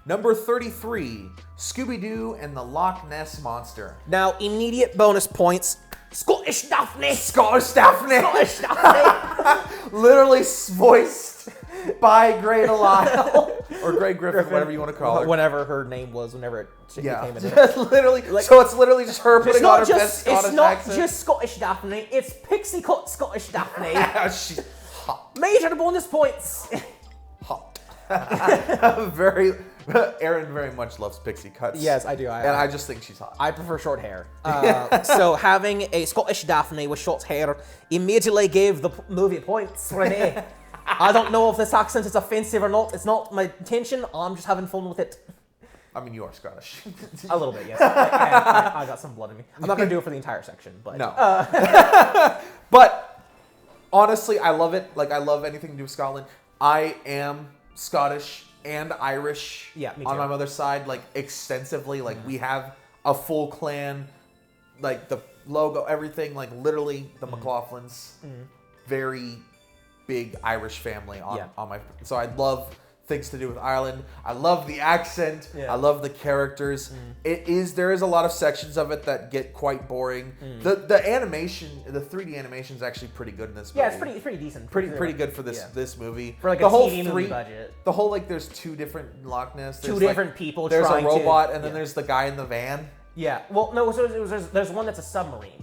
Number 33, Scooby-Doo and the Loch Ness Monster. Now, immediate bonus points. Scottish Daphne! Scottish Daphne! Scottish Daphne! Literally voiced by Grey Delisle. Or Grey Griffin, whatever you want to call her. Whatever her name was, whenever she became a just literally, like, so it's literally just her putting on her best Scottish accent. It's not just Scottish Daphne, it's Pixie Cut Scottish Daphne. She's hot. Major bonus points. Hot. Aron very much loves pixie cuts. Yes, I do. I just think she's hot. I prefer short hair. So having a Scottish Daphne with short hair immediately gave the movie points for an A. I don't know if this accent is offensive or not. It's not my intention. I'm just having fun with it. I mean, you are Scottish. A little bit, yes. I got some blood in me. I'm not going to do it for the entire section, but... No. But, honestly, I love it. Like, I love anything to do with Scotland. I am Scottish and Irish me too. on my mother's side, like, extensively. Like, we have a full clan, like, the logo, everything, like, literally the McLaughlins. Very big Irish family on my... So I love things to do with Ireland. I love the accent. I love the characters. There is a lot of sections of it that get quite boring. The animation, the 3D animation is actually pretty good in this movie. Yeah, it's pretty decent. Pretty good for this movie. For like a TV movie budget. The whole, like, there's two different Loch Ness. Two different people trying to... There's a robot, and then yeah. there's the guy in the van. Yeah. Well, no, so there's one that's a submarine.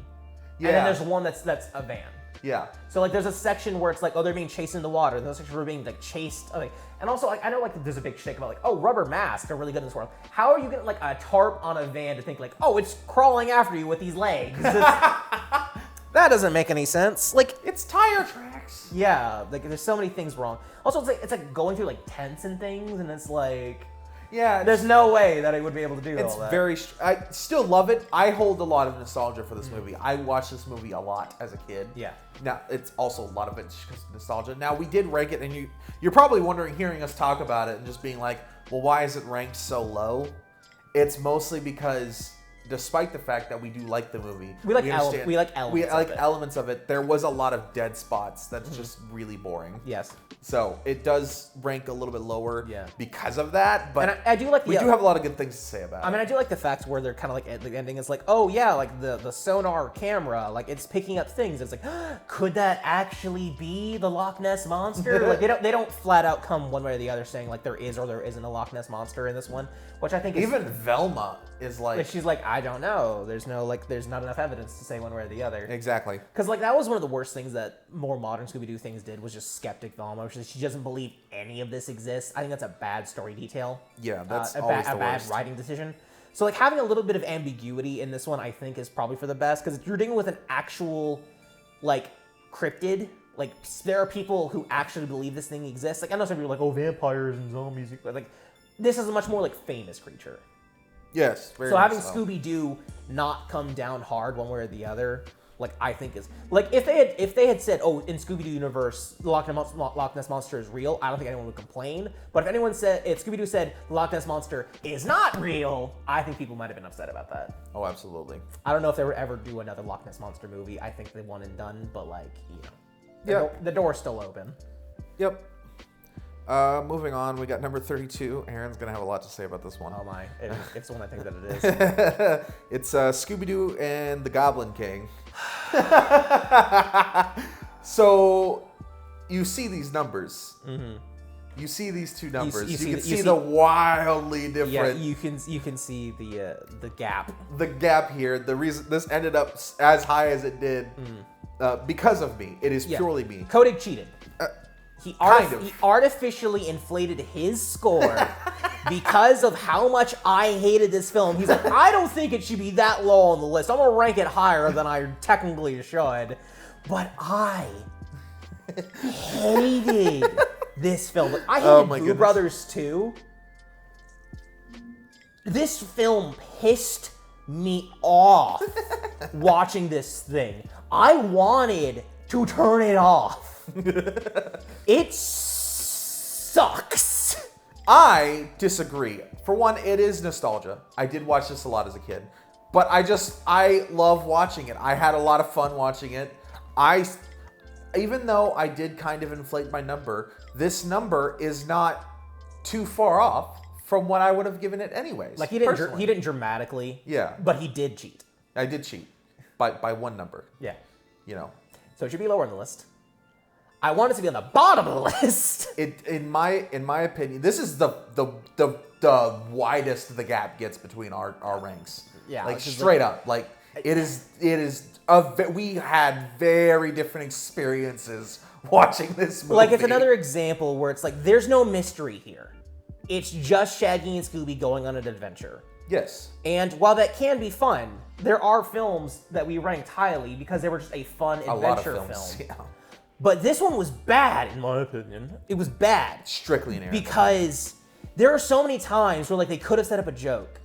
Yeah. And then there's one that's a van. Yeah. So, like, there's a section where it's like, oh, they're being chased in the water. There's a section where they're being, like, chased. Like, and also, like, I know, like, there's a big shtick about, like, oh, rubber masks are really good in this world. How are you getting, like, a tarp on a van to think, like, oh, it's crawling after you with these legs? That doesn't make any sense. Like, it's tire tracks. Yeah. Like, there's so many things wrong. Also, it's like going through, like, tents and things, and it's like... Yeah, There's no way that I would be able to do it's all that. I still love it. I hold a lot of nostalgia for this movie. I watched this movie a lot as a kid. Yeah. Now it's also a lot of it's just nostalgia. Now we did rank it, and you're probably wondering, hearing us talk about it, and just being like, well, why is it ranked so low? It's mostly because, despite the fact that we do like the movie, We like understand- elements of it. There was a lot of dead spots that's just really boring. Yes. So it does rank a little bit lower Yeah. because of that. But And I do like we do have a lot of good things to say about it. I mean, I do like the facts where they're kind of like the ending is like, oh yeah, like the sonar camera, like it's picking up things. It's like, could that actually be the Loch Ness monster? Like they don't flat out come one way or the other saying like there is or there isn't a Loch Ness monster in this one, which I think is, Even Velma is like she's like, I don't know. There's not enough evidence to say one way or the other. exactly. Because like that was one of the worst things that more modern Scooby-Doo things did was just skeptic Velma, which is she doesn't believe any of this exists. I think that's a bad story detail. Yeah, that's a always the bad worst. writing decision. So like having a little bit of ambiguity in this one, I think, is probably for the best because you're dealing with an actual like cryptid. Like there are people who actually believe this thing exists. Like I know some people are like, oh, vampires and zombies, but like this is a much more like famous creature. Yes. Very So much having Scooby-Doo not come down hard one way or the other, like I think is like if they had said, oh, in Scooby-Doo universe, the Loch Ness monster is real, I don't think anyone would complain. But if Scooby-Doo said the Loch Ness monster is not real, I think people might have been upset about that. Oh, absolutely. I don't know if they would ever do another Loch Ness monster movie. I think they one and done, but like the door's still open. Yep. Moving on, we got number 32. Aaron's gonna have a lot to say about this one. Oh my, it's the one I think that it is. It's Scooby-Doo and the Goblin King. So you see these numbers. Mm-hmm. You see these two numbers. You can see the wildly different. Yeah, you can see the gap. The gap here. The reason this ended up as high as it did because of me. It is purely me. Codig cheated. He He artificially inflated his score because of how much I hated this film. He's like, I don't think it should be that low on the list. I'm gonna rank it higher than I technically should. But I hated this film. Like, I hated Blue Brothers too. This film pissed me off watching this thing. I wanted to turn it off. It sucks. I disagree. For one, it is nostalgia. I did watch this a lot as a kid, but I love watching it. I had a lot of fun watching it. Even though I did kind of inflate my number, this number is not too far off from what I would have given it anyways. Like he didn't dramatically. Yeah. But he did cheat. I did cheat by one number. Yeah. You know. So it should be lower on the list. I want it to be on the bottom of the list. In my opinion, this is the widest the gap gets between our ranks. Yeah, like straight up. Like it is we had very different experiences watching this movie. Like it's another example where it's like there's no mystery here. It's just Shaggy and Scooby going on an adventure. Yes. And while that can be fun, there are films that we ranked highly because they were just a fun adventure film. Yeah. But this one was bad, in my opinion. It was bad. Strictly an error. Because there are so many times where like they could have set up a joke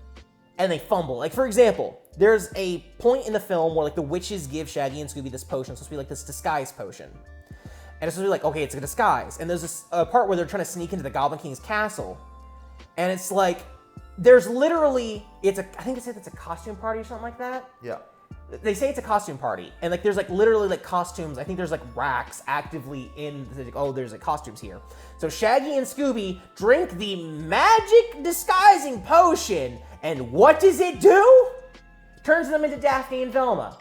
and they fumble. Like for example, there's a point in the film where like the witches give Shaggy and Scooby this potion. It's supposed to be like this disguise potion. And it's supposed to be like, okay, it's a disguise. And there's this part where they're trying to sneak into the Goblin King's castle. And it's like, there's literally, I think they said it's a costume party or something like that. Yeah. They say it's a costume party, and like there's like literally like costumes. I think there's like racks actively in. Like, oh, there's like costumes here. So Shaggy and Scooby drink the magic disguising potion, and what does it do? Turns them into Daphne and Velma.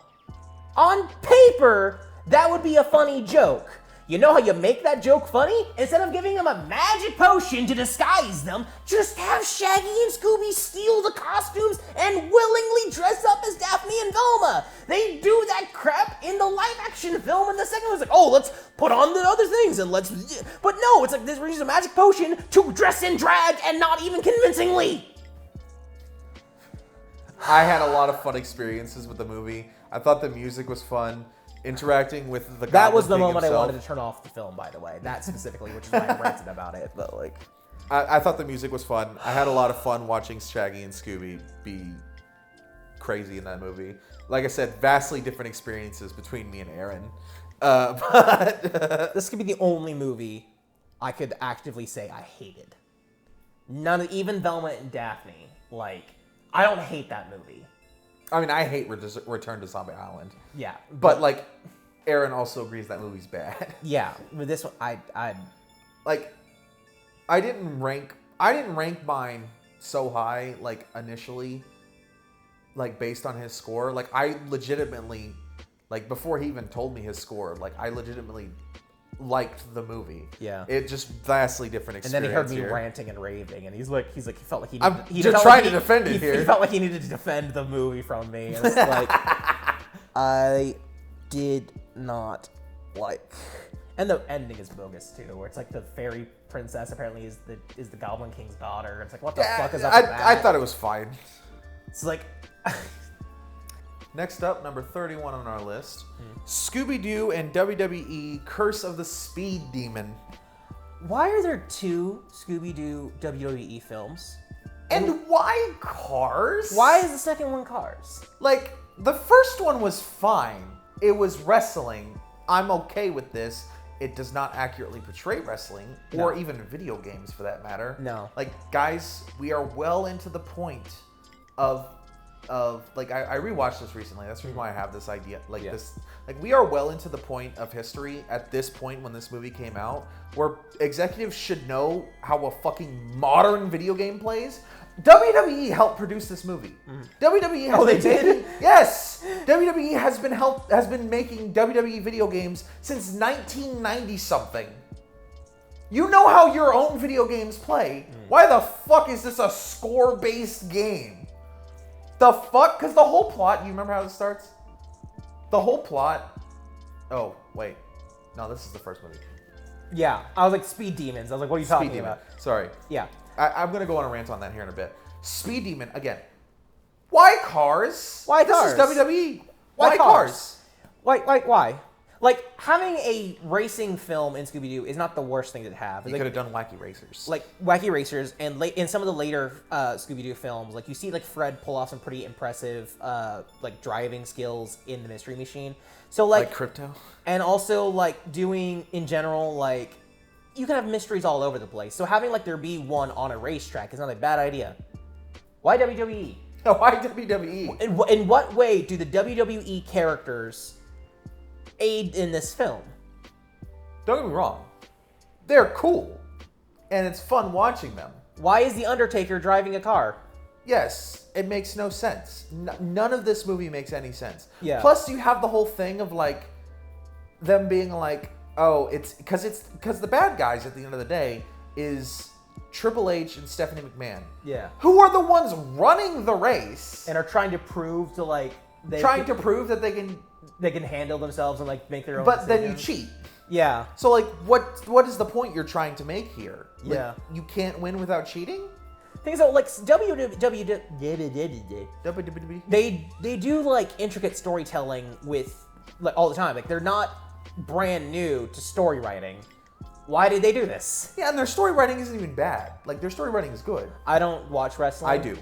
On paper, that would be a funny joke. You know how you make that joke funny? Instead of giving them a magic potion to disguise them, just have Shaggy and Scooby steal the costumes and willingly dress up as Daphne and Velma. They do that crap in the live-action film, and the second one's like, oh, let's put on the other things and let's... But no, it's like we're using a magic potion to dress in drag and not even convincingly. I had a lot of fun experiences with the movie. I thought the music was fun. Interacting with the Goblin That was the King moment himself. I wanted to turn off the film, by the way. That specifically, which is why I ranted about it. But like, I thought the music was fun. I had a lot of fun watching Shaggy and Scooby be crazy in that movie. Like I said, vastly different experiences between me and Aaron. But this could be the only movie I could actively say I hated. Even Velma and Daphne. Like, I don't hate that movie. I mean, I hate Return to Zombie Island. Yeah. But like, Aaron also agrees that movie's bad. Yeah, with this one, I didn't rank mine so high, like, initially, like, based on his score. Like, I legitimately, like, before he even told me his score, like, I legitimately liked the movie. Yeah. It just vastly different experience. And then he heard me here. ranting and raving, and he felt like he I'm needed, just trying to defend it here. He felt like he needed to defend the movie from me. And it's like, I did not like. And the ending is bogus too, where it's like the fairy princess apparently is the Goblin King's daughter. It's like, what the fuck is up with that? I thought it was fine. It's like. Next up, number 31 on our list, Scooby-Doo and WWE Curse of the Speed Demon. Why are there 2 Scooby-Doo WWE films? And why Cars? Why is the second one Cars? Like, the first one was fine. It was wrestling. I'm okay with this. It does not accurately portray wrestling, or even video games for that matter. No. Like, guys, we are well into the point of like, I rewatched this recently. That's the reason why I have this idea. Like, this, like, we are well into the point of history at this point when this movie came out, where executives should know how a fucking modern video game plays. WWE helped produce this movie. WWE has they did? Yes, WWE has been making WWE video games since 1990 something. You know how your own video games play. Why the fuck is this a score-based game? The fuck? Because the whole plot, you remember how it starts? The whole plot. Oh, wait. No, this is the first movie. Yeah, I was like, Speed Demons. I was like, what are you talking Demon. about? Sorry. Yeah. I'm going to go on a rant on that here in a bit. Speed Demon, again. Why Cars? Why Cars? This is WWE. Why Cars? Why? Like, having a racing film in Scooby-Doo is not the worst thing to have. You could have done Wacky Racers. Like, Wacky Racers, and in some of the later Scooby-Doo films, like, you see, like, Fred pull off some pretty impressive, like, driving skills in the Mystery Machine. So, like Crypto? And also, like, doing, in general, like, you can have mysteries all over the place. So having, like, there be one on a racetrack is not a bad idea. Why WWE? Why WWE? In what way do the WWE characters aid in this film? Don't get me wrong. They're cool. And it's fun watching them. Why is The Undertaker driving a car? Yes, it makes no sense. None of this movie makes any sense. Yeah. Plus, you have the whole thing of, like, them being like, oh, it's because the bad guys at the end of the day is Triple H and Stephanie McMahon. Yeah. Who are the ones running the race And are trying to prove to, like, to prove that they can handle themselves and, like, make their own but then you decisions. cheat. Yeah. So, like, what is the point you're trying to make here? Like, Yeah. You can't win without cheating? Things though, like they do, like, intricate storytelling with, like, all the time. Like, they're not brand new to story writing. Why did they do this? Yeah, and their story writing isn't even bad. Like, their story writing is good. I don't watch wrestling. I do.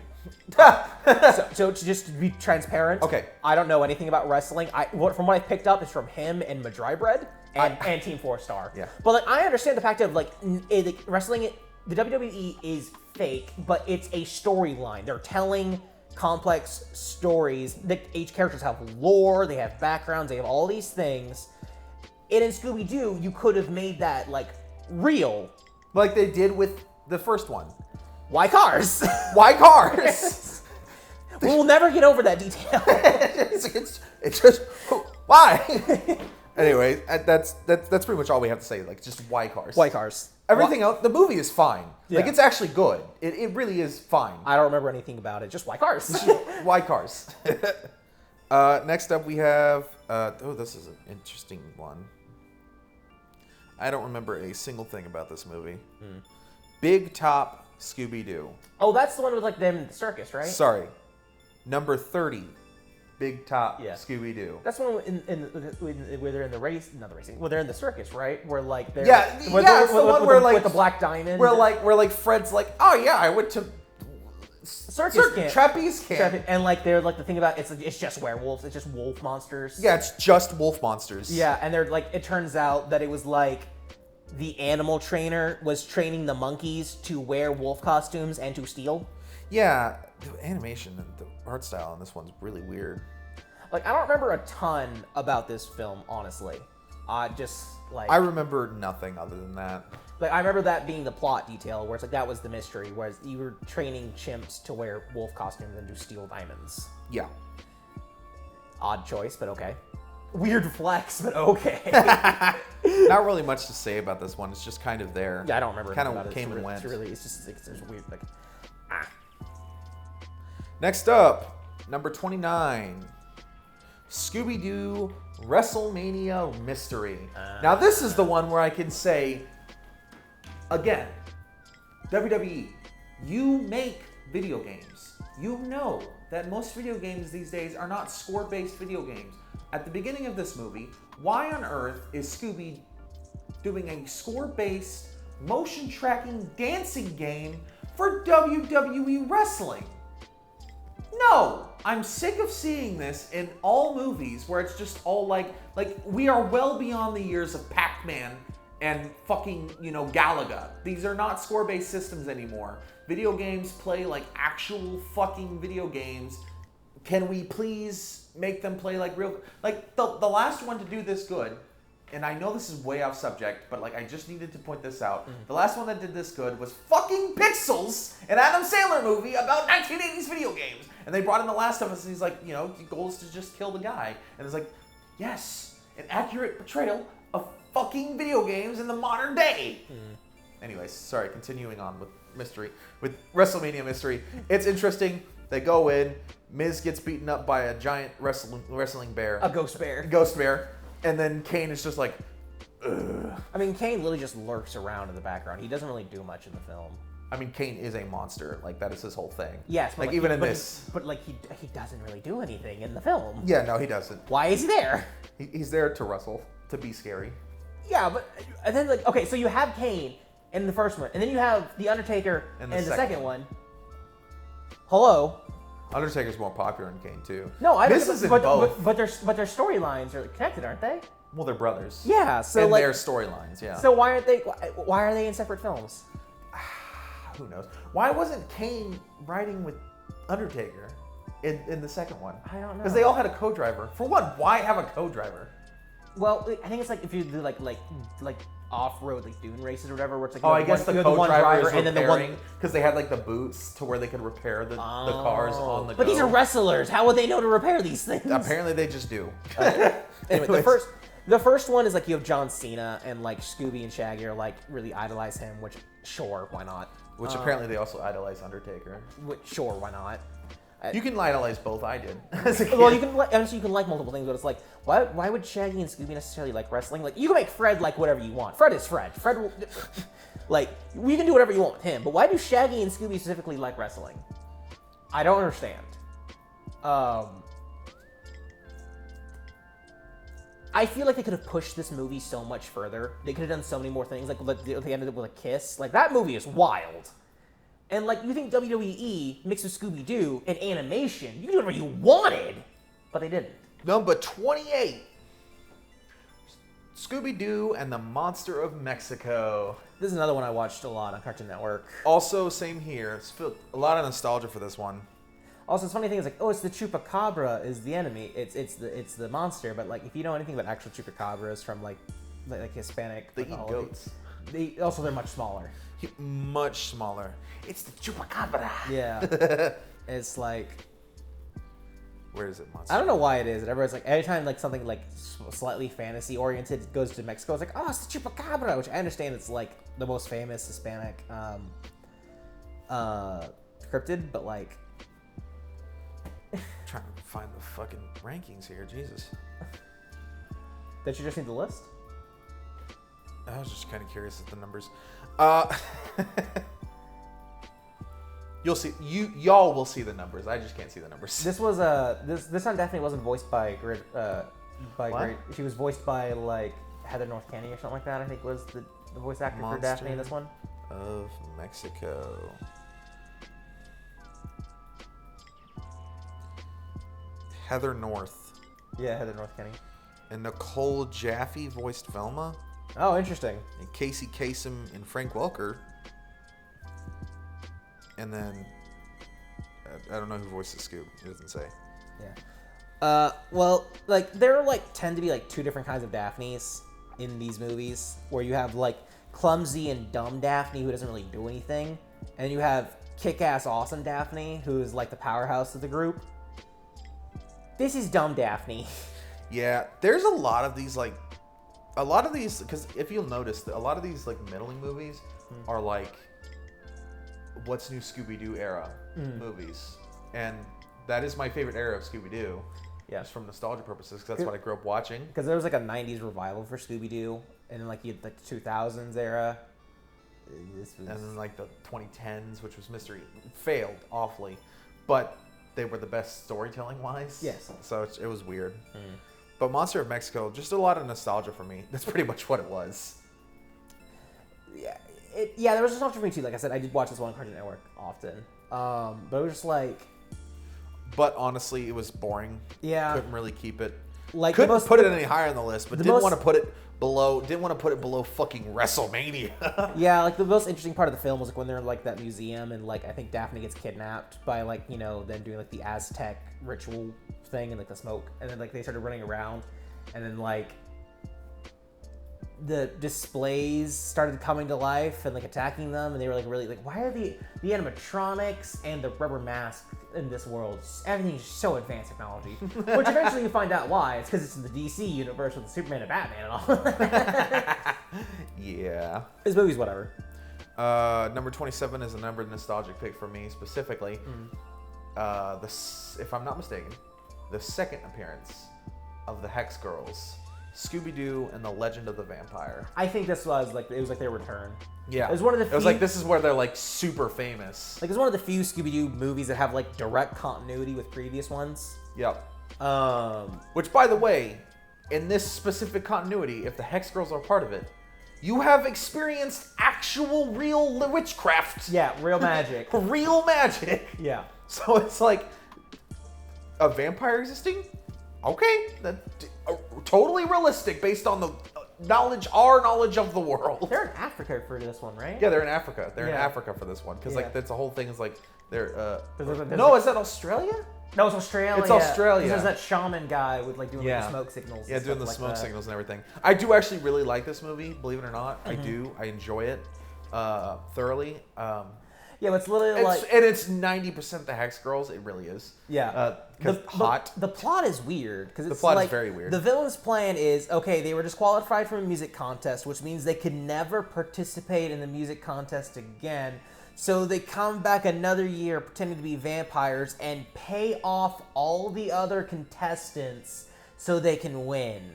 So to just be transparent, Okay. I don't know anything about wrestling. From what I picked up is from him and Madry Bread and Team 4 Star. Yeah. But, like, I understand the fact of, like, wrestling, the WWE is fake, but it's a storyline. They're telling complex stories. Each characters have lore, they have backgrounds, they have all these things. And in Scooby-Doo, you could have made that, like, real. Like they did with the first one. Why Cars? Why Cars? We'll never get over that detail. it's just why. Anyway, that's pretty much all we have to say. Like, just why Cars? Why Cars? Everything else, the movie is fine. Like, Yeah. it's actually good. It really is fine. I don't remember anything about it. Just why Cars? Why Cars? Next up, we have. This is an interesting one. I don't remember a single thing about this movie. Big Top Scooby-Doo. Oh, that's the one with, like, them in the circus, right? Sorry. Number 30. big top Yeah. Scooby-Doo. That's when where they're in the race, not the racing. Well, they're in the circus, right? Where like they're Yeah, where yeah, it's the one where like with the black diamond. where Fred's like, oh yeah, I went to circus camp. trapeze camp. And like they're like the thing about it's just werewolves. It's just wolf monsters. Yeah, it's just wolf monsters. Yeah, and they're like it turns out that it was like the animal trainer was training the monkeys to wear wolf costumes and to steal. Yeah, the animation and the art style on this one's really weird. Like I don't remember a ton about this film, honestly. Just like I remember nothing other than that. Like I remember that being the plot detail, where it's like that was the mystery, whereas you were training chimps to wear wolf costumes and to steal diamonds. Yeah. Odd choice, but okay. Weird flex, but okay. Not really much to say about this one. It's just kind of there. Yeah, I don't remember. Kind about of it. came and went. It's just weird. Like, Next up, number 29, Scooby-Doo WrestleMania Mystery. Now this is the one where I can say, again, WWE, you make video games. You know that most video games these days are not score-based video games. At the beginning of this movie, why on earth is Scooby doing a score-based motion tracking dancing game for WWE wrestling? No! I'm sick of seeing this in all movies where it's just all like we are well beyond the years of Pac-Man and fucking, Galaga. These are not score-based systems anymore. Video games play like actual fucking video games. Can we please make them play like real... Like, the last one to do this good, and I know this is way off subject, but like I just needed to point this out. The last one that did this good was fucking Pixels, an Adam Sandler movie about 1980s video games. And they brought in The Last of Us, and he's like, the goal is to just kill the guy. And it's like, yes, an accurate portrayal of fucking video games in the modern day. Anyways, sorry, continuing on with WrestleMania Mystery. It's interesting. They go in, Miz gets beaten up by a giant wrestling bear. a ghost bear. Ghost bear. And then Kane is just like, ugh. I mean, Kane literally just lurks around in the background. He doesn't really do much in the film. I mean, Kane is a monster. Like, that is his whole thing. Yes, but like even in this. But like he doesn't really do anything in the film. Yeah, no, he doesn't. Why is he there? He's there to wrestle, to be scary. Yeah, but and then like okay, so you have Kane in the first one, and then you have the Undertaker in the second one. Hello. Undertaker's more popular than Kane too. No, I This don't. is in But both. their storylines are connected, aren't they? Well, they're brothers. Yeah. So and like their storylines, yeah. So why are they in separate films? Who knows? Why wasn't Kane riding with Undertaker in the second one? I don't know. Because they all had a co-driver. For one, why have a co-driver? Well, I think it's like if you do like off-road like dune races or whatever, where it's like Oh, I guess the you have the one co-driver driver is and then the repairing one. because they had like the boots to where they could repair the cars on the go. But these are wrestlers. How would they know to repair these things? Apparently they just do. Anyway, Anyways. the first one is like you have John Cena and like Scooby and Shaggy are like really idolize him, which sure, why not? Which apparently they also idolize Undertaker. Which sure, why not? You can idolize both. I did. As a kid. Well, you can honestly you can like multiple things, but it's like why would Shaggy and Scooby necessarily like wrestling? Like you can make Fred like whatever you want. Fred is Fred. Fred will, like we can do whatever you want with him, but why do Shaggy and Scooby specifically like wrestling? I don't understand. I feel like they could have pushed this movie so much further. They could have done so many more things. Like they ended up with a kiss. Like that movie is wild. And like you think WWE mixed with Scooby-Doo and animation, you can do whatever you wanted, but they didn't. Number 28. Scooby-Doo and the Monster of Mexico. This is another one I watched a lot on Cartoon Network. Also, same here. It's a lot of nostalgia for this one. Also, it's funny thing is like, oh, it's the Chupacabra is the enemy. It's the monster. But like, if you know anything about actual Chupacabras from like Hispanic, They eat mythology, goats. They're much smaller. Much smaller. It's the Chupacabra. Yeah, it's like Where is it, Monster? I don't know why it is. Everyone's like every time like something like slightly fantasy oriented goes to Mexico, it's like oh, it's the Chupacabra, which I understand it's like the most famous Hispanic cryptid, but like. Trying to find the fucking rankings here, Jesus. Don't you just need the list? I was just kind of curious at the numbers. You'll see. Y'all will see the numbers. I just can't see the numbers. This was this time Daphne wasn't voiced by Grid. She was voiced by like Heather North Kenny or something like that. I think was the voice actor for Daphne in this one. Of Mexico. Heather North. Yeah, Heather North Kenny. And Nicole Jaffe voiced Velma. Oh, interesting. And Casey Kasem and Frank Welker. And then I don't know who voiced the Scoob. It doesn't say. Yeah. Well, like there tend to be like two different kinds of Daphnes in these movies, where you have like clumsy and dumb Daphne who doesn't really do anything, and you have kick-ass awesome Daphne who's like the powerhouse of the group. This is dumb Daphne. Yeah, there's a lot of these because if you'll notice, a lot of these like middling movies are like what's new Scooby-Doo era movies, and that is my favorite era of Scooby-Doo. Yeah, just from nostalgia purposes, because that's what I grew up watching. Because there was like a '90s revival for Scooby-Doo, and then like you had like the 2000s era. And then like the 2010s, which was Mystery, failed awfully, but they were the best storytelling wise. Yes. So it was weird. But Monster of Mexico, just a lot of nostalgia for me. That's pretty much what it was. Yeah, there was nostalgia for me too. Like I said, I did watch this one on Cartoon Network often, but it was just like. But honestly, it was boring. Yeah. Couldn't really keep it. Like couldn't put it any higher on the list, but didn't want to put it below fucking WrestleMania. Yeah, like the most interesting part of the film was like when they're in like that museum and like I think Daphne gets kidnapped by like, you know, them doing like the Aztec ritual thing and like the smoke, and then like they started running around, and then like the displays started coming to life and like attacking them, and they were like really like, why are the animatronics and the rubber mask in this world, everything's so advanced technology? Which eventually you find out why. It's because it's in the DC universe with Superman and Batman and all. Yeah. This movie's whatever. Number 27 is a number nostalgic pick for me specifically. If I'm not mistaken, the second appearance of the Hex Girls, Scooby-Doo and the Legend of the Vampire. I think this was like, it was like their return. Yeah. It was one of the few, it was like, this is where they're like super famous. Like it's one of the few Scooby-Doo movies that have like direct continuity with previous ones. Yep. Which, by the way, in this specific continuity, if the Hex Girls are part of it, you have experienced actual real witchcraft. Yeah, real magic. Real magic. Yeah. So it's like a vampire existing? Okay. Totally realistic based on the our knowledge of the world. They're in Africa for this one, right? Yeah, they're in Africa. They're in Africa for this one. Because like that's the whole thing is like they're no, is that Australia? No, it's Australia. It's Australia. There's that shaman guy with like doing like, the smoke signals. Yeah, doing the smoke signals and everything. I do actually really like this movie, believe it or not. I do. I enjoy it thoroughly. Yeah, but it's literally it's 90% the Hex Girls. It really is. Yeah. Hot. The plot is weird because the plot is very weird. The villain's plan is okay. They were disqualified from a music contest, which means they could never participate in the music contest again. So they come back another year pretending to be vampires and pay off all the other contestants so they can win.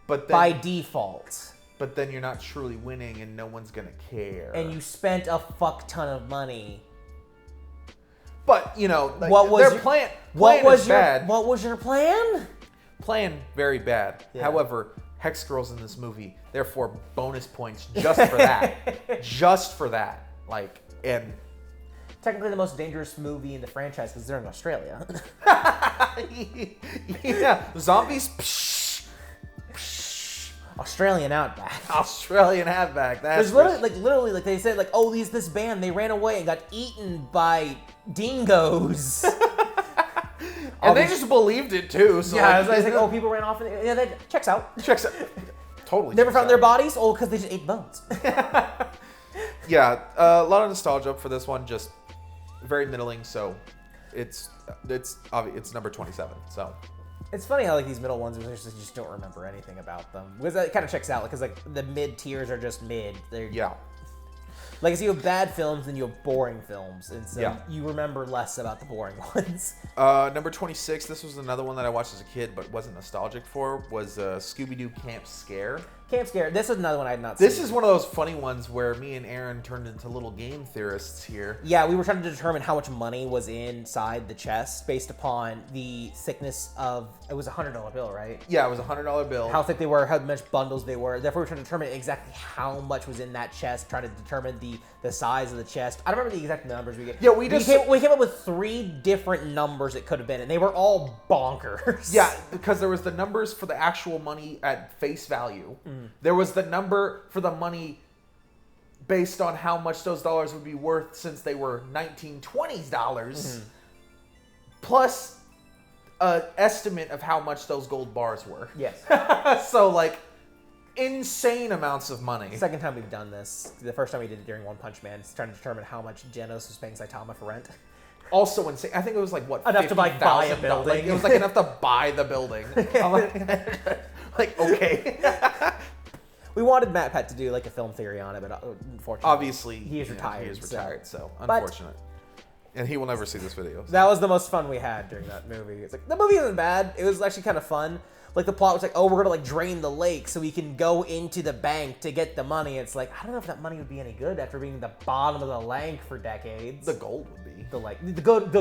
But then, by default. But then you're not truly winning and no one's going to care. And you spent a fuck ton of money. But, you know, like, what was their your plan was is bad. What was your plan? Plan, very bad. Yeah. However, Hex Girls in this movie, therefore bonus points just for that. Just for that. Like, and... Technically the most dangerous movie in the franchise because they're in Australia. Yeah. Zombies... Psh, Australian Outback. Australian Outback. That's literally, they said, like, oh, this band, they ran away and got eaten by dingoes. And they just believed it, too. So yeah, I was like, oh, people ran off. And, yeah, that checks out. Checks out. Totally Never found their bodies? Oh, because they just ate bones. Yeah, a lot of nostalgia for this one. Just very middling, so it's number 27, so... It's funny how like these middle ones, you just don't remember anything about them. Because that kind of checks out, because like the mid tiers are just mid. Like, so you have bad films and you have boring films, and so Yeah. you remember less about the boring ones. Number 26, this was another one that I watched as a kid but wasn't nostalgic for, was Scooby-Doo Camp Scare. Camp Scare. This is another one I had not seen. This is one of those funny ones where me and Aaron turned into little game theorists here. Yeah, we were trying to determine how much money was inside the chest based upon the thickness of... It was a $100 bill, right? Yeah, it was a $100 bill. How thick they were, how much bundles they were. Therefore, we were trying to determine exactly how much was in that chest, trying to determine the size of the chest. I don't remember the exact numbers we get. Yeah, we came up with 3 different numbers it could have been, and they were all bonkers. Yeah, because there was the numbers for the actual money at face value. There was the number for the money based on how much those dollars would be worth since they were 1920s dollars, plus an estimate of how much those gold bars were. Yes. So, like, insane amounts of money. The second time we've done this. The first time we did it during One Punch Man, it's trying to determine how much Genos was paying Saitama for rent. Also insane. I think it was like, what, Enough to like buy a $50,000? building. Like, it was like enough to buy the building. I'm like, okay. We wanted Matt Pett to do like a film theory on it, but unfortunately, Obviously, he is retired. He is retired, so But- unfortunate. And he will never see this video. So. That was the most fun we had during that movie. It's like the movie isn't bad. It was actually kind of fun. Like the plot was like, oh, we're gonna like drain the lake so we can go into the bank to get the money. It's like, I don't know if that money would be any good after being the bottom of the lake for decades. The gold would be. The gold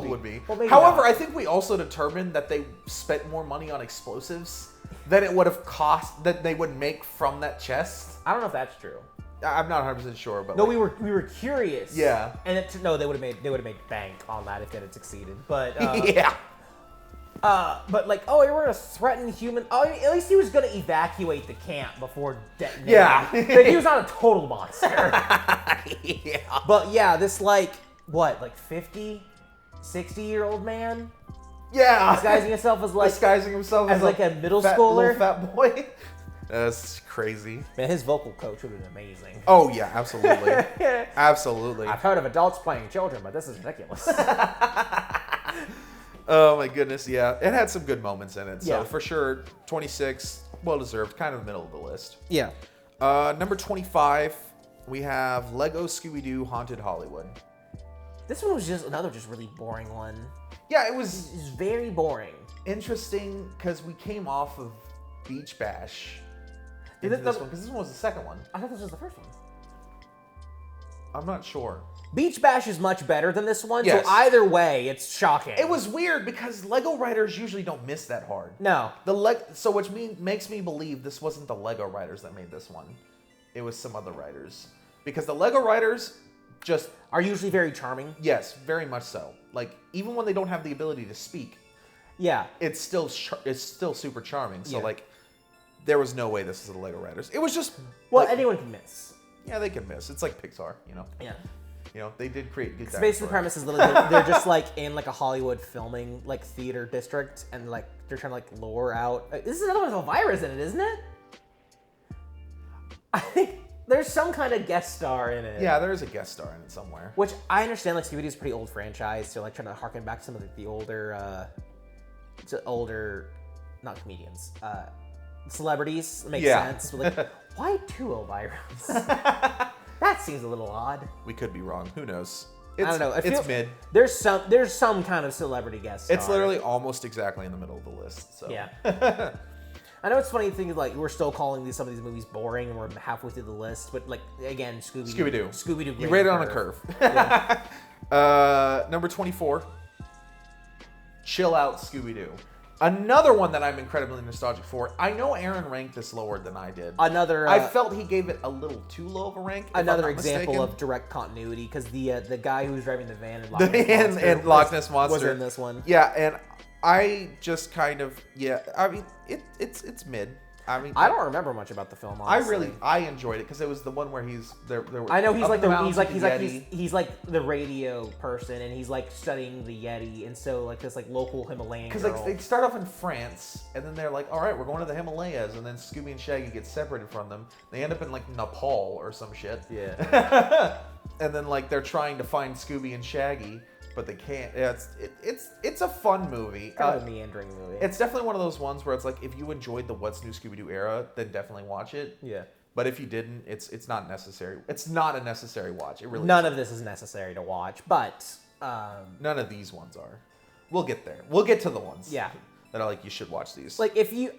would be. Well, maybe However, not. I think we also determined that they spent more money on explosives than it would have cost that they would make from that chest. I don't know if that's true. I'm not 100% sure, but No, like, we were curious. Yeah. And they would have made bank on that if it had succeeded. But yeah. but like, oh, we were gonna threaten human. Oh, at least he was gonna evacuate the camp before detonating. Yeah. But he was not a total monster. Yeah. But yeah, this like what, like 50, 60-year-old man Yeah. disguising himself as like disguising himself as like a middle fat, schooler. little fat boy. That's crazy. Man, his vocal coach would have been amazing. Oh yeah, absolutely, absolutely. I've heard of adults playing children, but this is ridiculous. Oh my goodness, yeah. It had some good moments in it. So Yeah. for sure, 26, well deserved, kind of middle of the list. Yeah. Number 25, we have Lego Scooby-Doo Haunted Hollywood. This one was just another really boring one. Yeah, it was It's very boring. interesting because we came off of Beach Bash Did into it- this one, because this one was the second one. I thought this was the first one. I'm not sure. Beach Bash is much better than this one, Yes. so either way, it's shocking. It was weird because Lego writers usually don't miss that hard. No. So which makes me believe this wasn't the Lego writers that made this one. It was some other writers. Because the Lego writers just, Are usually very charming. yes, very much so. Like, even when they don't have the ability to speak, Yeah. it's still super charming. So Yeah. like, there was no way this is the Lego writers. It was just, Well, like, anyone can miss. yeah, they can miss. It's like Pixar, you know. Yeah. You know, they did create good. So basically, the premise is literally they're just like in like a Hollywood filming like theater district, and like they're trying to like lure out. This is another one with a virus in it, isn't it? I think there's some kind of guest star in it. Yeah, there is a guest star in it somewhere. Which I understand, like Scooby-Doo's a pretty old franchise, so like trying to harken back to some of the older, not comedians, celebrities makes Yeah. sense. But like, why 2 Elviras? That seems a little odd. We could be wrong. Who knows? I don't know. It's mid. There's some kind of celebrity guest star. It's literally almost exactly in the middle of the list. So Yeah. I know it's funny to think like we're still calling some of these movies boring and we're halfway through the list, but like again, Scooby-Doo. Scooby-Doo. You graded rate it on a curve. Number 24. Chill Out Scooby-Doo. Another one that I'm incredibly nostalgic for. I know Aaron ranked this lower than I did. Another. I felt he gave it a little too low of a rank. if I'm Another not example mistaken. of direct continuity because the guy who was driving the van in Loch Ness Monster was in this one. Yeah, and I just kind of I mean it's mid. I mean I don't remember much about the film. Honestly. I enjoyed it because it was the one where he's there. I know he's up like in the mountains with Yeti. he's like the radio person and he's like studying the Yeti and so like this like local Himalayan Because girl. like they start off in France and then they're like, all right, we're going to the Himalayas, and then Scooby and Shaggy get separated from them. They end up in like Nepal or some shit. Yeah. And then like they're trying to find Scooby and Shaggy, but they can't. Yeah, it's a fun movie. Kind of a meandering movie. It's definitely one of those ones where it's like if you enjoyed the What's New Scooby-Doo era, then definitely watch it. Yeah. But if you didn't, it's not necessary. It's not a necessary watch. It really None isn't. of this is necessary to watch, but None of these ones are. We'll get there. We'll get to the ones. Yeah. That are like, you should watch these. like if you,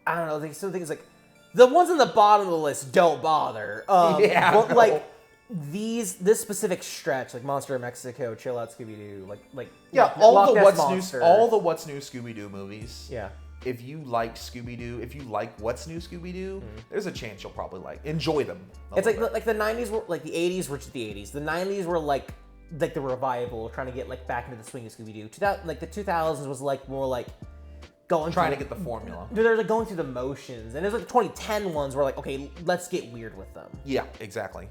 I don't know, like some things like the ones on the bottom of the list don't bother. Yeah, but no. like this specific stretch, like Monster of Mexico, Chill Out Scooby-Doo, like yeah, Loch all Ness the Monster. What's New Scooby-Doo movies. Yeah. If you like Scooby-Doo, if you like What's New Scooby-Doo, Mm-hmm. there's a chance you'll probably enjoy them. It's like the 90s were like the 80s were just the 80s. The 90s were like the revival, trying to get like back into the swing of Scooby-Doo. Like the 2000s was like more like trying to get the formula. They're like going through the motions, and there's like the 2010 ones where like, okay, let's get weird with them. Yeah, exactly.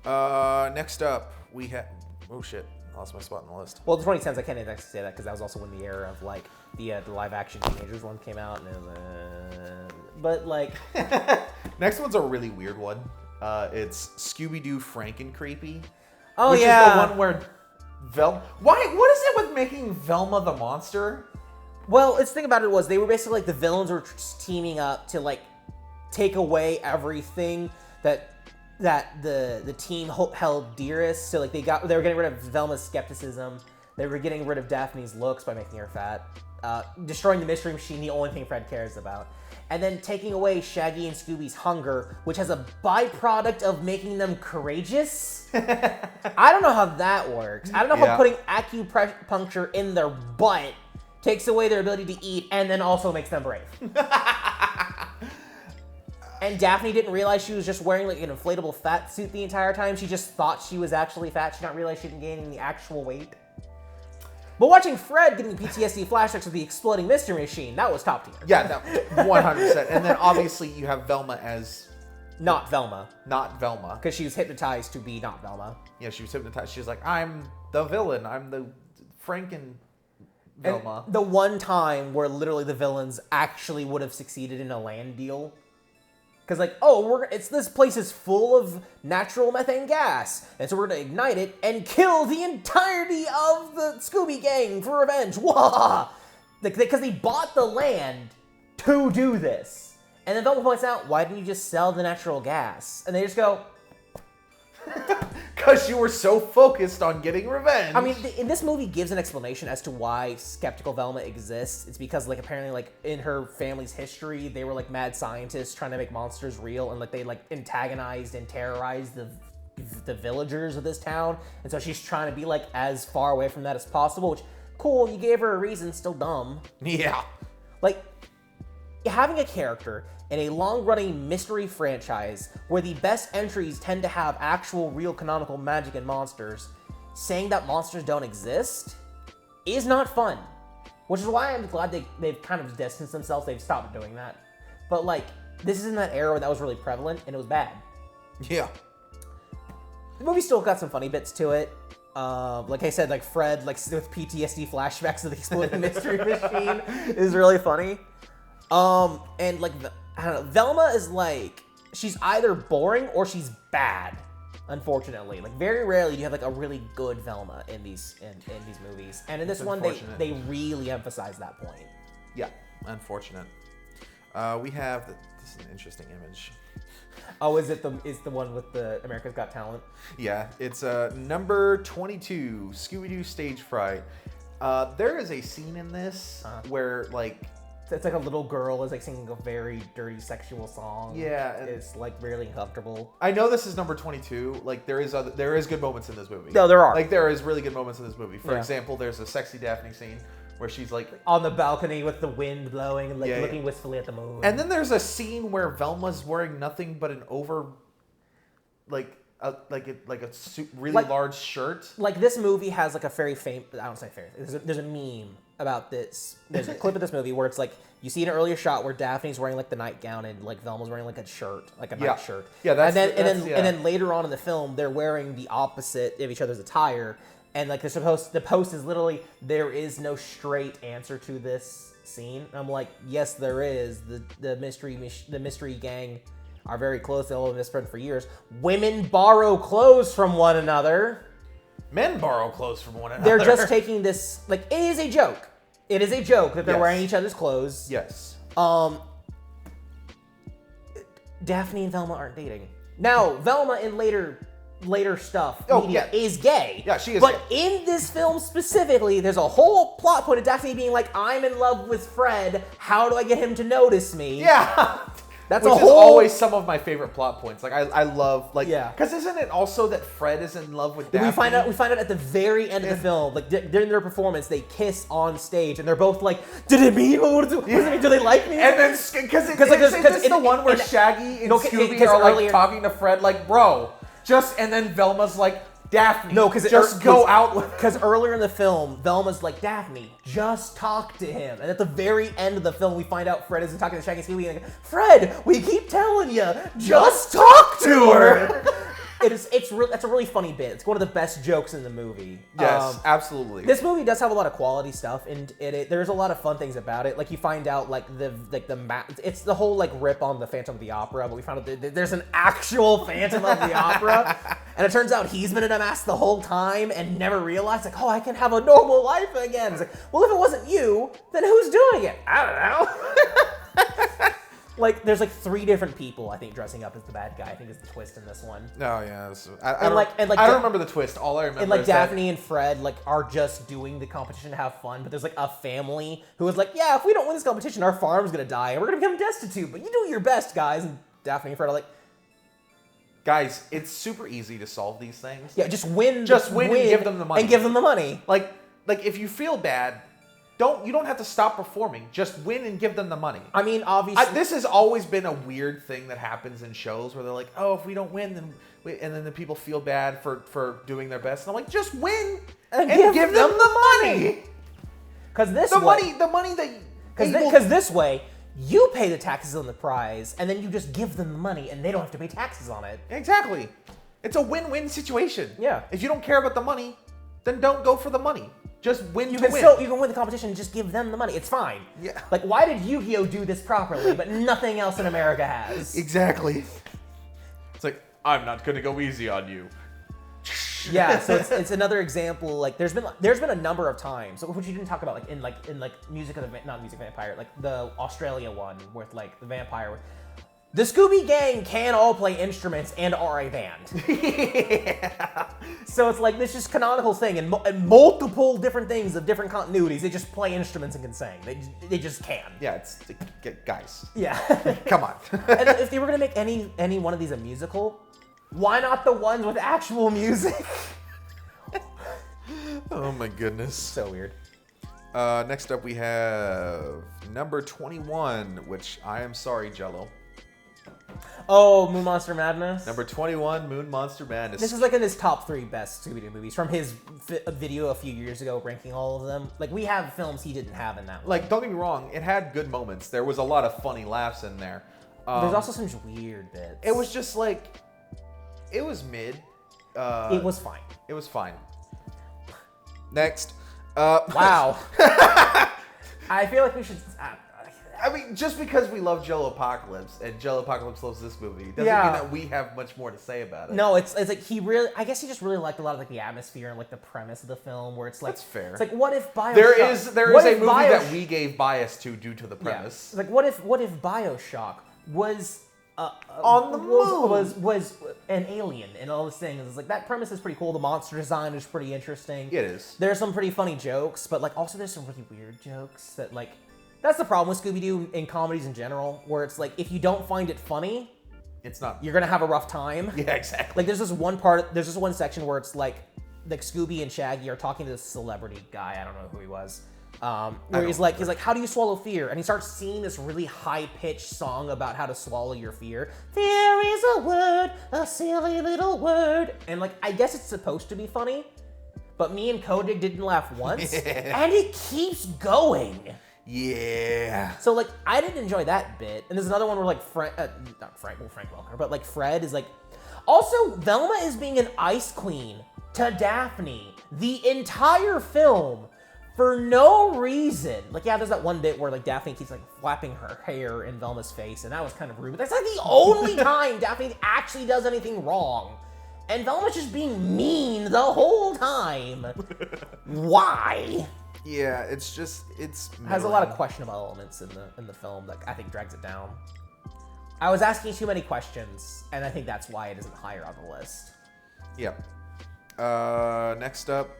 Next up, we have... Oh, shit. I lost my spot on the list. Well, the 2010s, I can't even actually say that because that was also when the era of like the live-action teenagers one came out, and it was, but like... Next one's a really weird one. It's Scooby-Doo Franken-Creepy. Oh, which yeah. is the one where What is it with making Velma the monster? Well, the thing about it was they were basically like the villains were just teaming up to like take away everything that the team held dearest. So like they were getting rid of Velma's skepticism. They were getting rid of Daphne's looks by making her fat. Destroying the Mystery Machine, the only thing Fred cares about. And then taking away Shaggy and Scooby's hunger, which has a byproduct of making them courageous. I don't know how that works. I don't know how putting acupuncture in their butt takes away their ability to eat and then also makes them brave. And Daphne didn't realize she was just wearing like an inflatable fat suit the entire time. She just thought she was actually fat. She didn't realize she didn't gain any actual weight. But watching Fred getting PTSD flashbacks with the exploding Mystery Machine, that was top tier. Yeah, that 100%. And then obviously you have Velma as... Not Velma. Not Velma. Because she was hypnotized to be not Velma. Yeah, she was hypnotized. She was like, I'm the villain. I'm the Franken Velma. And the one time where literally the villains actually would have succeeded in a land deal. Because like, this place is full of natural methane gas, and so we're gonna ignite it and kill the entirety of the Scooby Gang for revenge. Wah! Because they bought the land to do this, and then Velma points out, why didn't you just sell the natural gas? And they just go, because you were so focused on getting revenge. I mean, in this movie gives an explanation as to why skeptical Velma exists. It's because, like, apparently, like, in her family's history, they were, like, mad scientists trying to make monsters real, and, like, they, like, antagonized and terrorized the villagers of this town. And so she's trying to be, like, as far away from that as possible, which, cool, you gave her a reason, still dumb. Yeah. Like, having a character in a long-running mystery franchise where the best entries tend to have actual, real, canonical magic and monsters, saying that monsters don't exist is not fun. Which is why I'm glad they've kind of distanced themselves. They've stopped doing that. But, like, this is in that era where that was really prevalent, and it was bad. Yeah. The movie still got some funny bits to it. Like I said, like, Fred, like, with PTSD flashbacks of the exploding Mystery Machine is really funny. And, like, I don't know, Velma is like, she's either boring or she's bad, unfortunately. Like, very rarely do you have, like, a really good Velma in these movies. And in this one, they really emphasize that point. Yeah, unfortunate. We have, this is an interesting image. Oh, is the one with the America's Got Talent? Yeah, it's number 22, Scooby-Doo Stage Fright. There is a scene in this where, like... It's like a little girl is like singing a very dirty sexual song. Yeah. It's like really uncomfortable. I know this is number 22. Like, there is good moments in this movie. No, there are. Like, there is really good moments in this movie. For Yeah. example, there's a sexy Daphne scene where she's like... On the balcony with the wind blowing and like looking wistfully at the moon. And then there's a scene where Velma's wearing nothing but an really large shirt. Like, this movie has like a very famous, I don't say famous, there's a meme about this. There's a clip of this movie where it's like, you see an earlier shot where Daphne's wearing like the nightgown and like Velma's wearing like a shirt, like a night shirt. Yeah, and then later on in the film, they're wearing the opposite of each other's attire. And like the post is literally, there is no straight answer to this scene. And I'm like, yes, there is. The mystery gang are very close. They'll have been best friends for years. Women borrow clothes from one another. Men borrow clothes from one another. They're just taking this, like, it is a joke. It is a joke that they're wearing each other's clothes. Yes. Daphne and Velma aren't dating. Now, Velma in later stuff is gay. Yeah, she is But gay. in this film specifically, there's a whole plot point of Daphne being like, I'm in love with Fred. How do I get him to notice me? Yeah. That's Which a is whole... always some of my favorite plot points. Like I love Yeah. because isn't it also that Fred is in love with Daphne? We find out at the very end of the film, like during their performance, they kiss on stage, and they're both like, "Did it mean? What does it mean? Do they like me?" And then because it's the one where Shaggy and Scooby are like talking to Fred, like, bro, and then Velma's like, Daphne, no, because just go out with. Because earlier in the film, Velma's like, Daphne, just talk to him. And at the very end of the film, we find out Fred isn't talking to Shaggy and Scooby. And like, Fred, we keep telling you, just talk to her. That's a really funny bit. It's one of the best jokes in the movie. Yes, absolutely. This movie does have a lot of quality stuff, and there's a lot of fun things about it. Like you find out it's the whole like rip on the Phantom of the Opera, but we found out that there's an actual Phantom of the Opera, and it turns out he's been in a mask the whole time and never realized like, oh, I can have a normal life again. It's like, well, if it wasn't you, then who's doing it? I don't know. Like, there's like 3 different people, I think, dressing up as the bad guy. I think is the twist in this one. Oh yeah, I don't remember the twist. All I remember and like is Daphne and Fred like are just doing the competition to have fun, but there's like a family who is like, yeah, if we don't win this competition, our farm's gonna die and we're gonna become destitute. But you do your best, guys. And Daphne and Fred are like, guys, it's super easy to solve these things. yeah, just win and give them the money. and give them the money. Like if you feel bad, you don't have to stop performing. Just win and give them the money. I mean, obviously, this has always been a weird thing that happens in shows where they're like, oh, if we don't win, then the people feel bad for doing their best. And I'm like, just win and give them the money. Because this way, you pay the taxes on the prize, and then you just give them the money, and they don't have to pay taxes on it. Exactly. It's a win-win situation. Yeah. If you don't care about the money, then don't go for the money. Just win You to can win. still, you can win the competition and just give them the money. It's fine. Yeah. Like, why did Yu-Gi-Oh do this properly, but nothing else in America has? Exactly. It's like, I'm not gonna go easy on you. Yeah, so it's another example. Like, there's been a number of times, which you didn't talk about, like in Music of the not Music Vampire, like the Australia one with like the vampire. The Scooby Gang can all play instruments and are a band. Yeah. So it's like this just canonical thing, and multiple different things of different continuities. They just play instruments and can sing. They just can. Yeah, guys. Yeah. Come on. And if they were gonna make any one of these a musical, why not the ones with actual music? Oh my goodness. So weird. Next up we have number 21, which I am sorry, Jello. Oh, Moon Monster Madness. Number 21, Moon Monster Madness. This is like in his top 3 best Scooby-Doo movies from his video a few years ago, ranking all of them. Like, we have films he didn't have in that one. Like, don't get me wrong, it had good moments. There was a lot of funny laughs in there. There's also some weird bits. It was just like, it was mid. It was fine. It was fine. Next. Wow. I feel like we should... I mean, just because we love Jello Apocalypse and Jello Apocalypse loves this movie doesn't mean that we have much more to say about it. No, it's like he really... I guess he just really liked a lot of like the atmosphere and like the premise of the film, where it's like... That's fair. It's like, what if Bioshock... There is a movie that we gave bias to due to the premise. Yeah. Like, what if Bioshock was... on the moon. Was an alien and all these things. It's like, that premise is pretty cool. The monster design is pretty interesting. It is. There's some pretty funny jokes, but like also there's some really weird jokes that like... That's the problem with Scooby-Doo in comedies in general, where it's like, if you don't find it funny, it's not. You're gonna have a rough time. Yeah, exactly. Like there's this one section where it's like Scooby and Shaggy are talking to this celebrity guy. I don't know who he was. Where he's like, how do you swallow fear? And he starts singing this really high-pitched song about how to swallow your fear. Fear is a word, a silly little word. And like, I guess it's supposed to be funny, but me and Codig didn't laugh once, and it keeps going. Yeah. So like, I didn't enjoy that bit. And there's another one where like Frank Welker, but like Fred is like, also Velma is being an ice queen to Daphne the entire film for no reason. Like, yeah, there's that one bit where like Daphne keeps like flapping her hair in Velma's face, and that was kind of rude. But that's like the only time Daphne actually does anything wrong. And Velma's just being mean the whole time. Why? Yeah, it's just has a lot of questionable elements in the film that I think drags it down. I was asking too many questions, and I think that's why it isn't higher on the list. Yeah. Next up,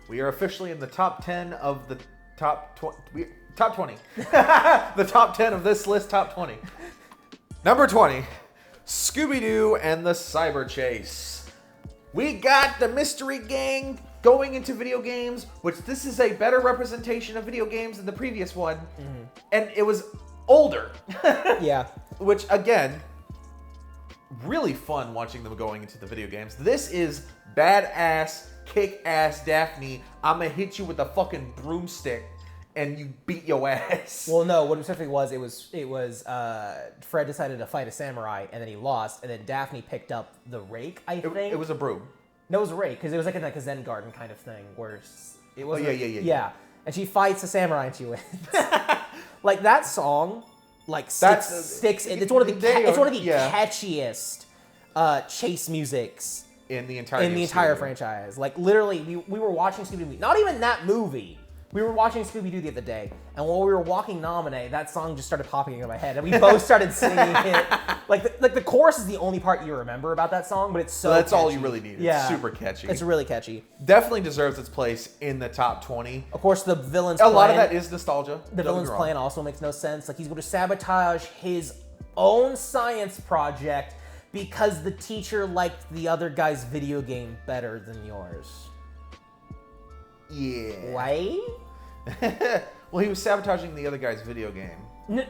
we are officially in the top 10 of the top 20. Top 20. The top 10 of this list, top 20. Number 20, Scooby-Doo and the Cyber Chase. We got the Mystery Gang going into video games, which this is a better representation of video games than the previous one. Mm-hmm. And it was older. Yeah. Which, again, really fun watching them going into the video games. This is badass, kick-ass Daphne. I'm gonna hit you with a fucking broomstick and you beat your ass. Well, no, what it specifically was, it was Fred decided to fight a samurai, and then he lost, and then Daphne picked up the rake, I think. It was a broom. No, it was a rake, because it was like in like a Zen garden kind of thing, where it was. Oh, yeah. And she fights a samurai and she wins. Like, that song, like, sticks in. It's one of the catchiest chase musics in the entire franchise. Like, literally, we were watching Scooby-Doo. Not even that movie. We were watching Scooby-Doo the other day, and while we were walking Nominee, that song just started popping in my head, and we both started singing it. Like the chorus is the only part you remember about that song, but it's so that's catchy. all you really need. It's super catchy. It's really catchy. Definitely deserves its place in the top 20. Of course, the villain's A lot of that is nostalgia. The villain's plan also makes no sense. Like, he's going to sabotage his own science project because the teacher liked the other guy's video game better than yours. Yeah. Why? Well, he was sabotaging the other guy's video game.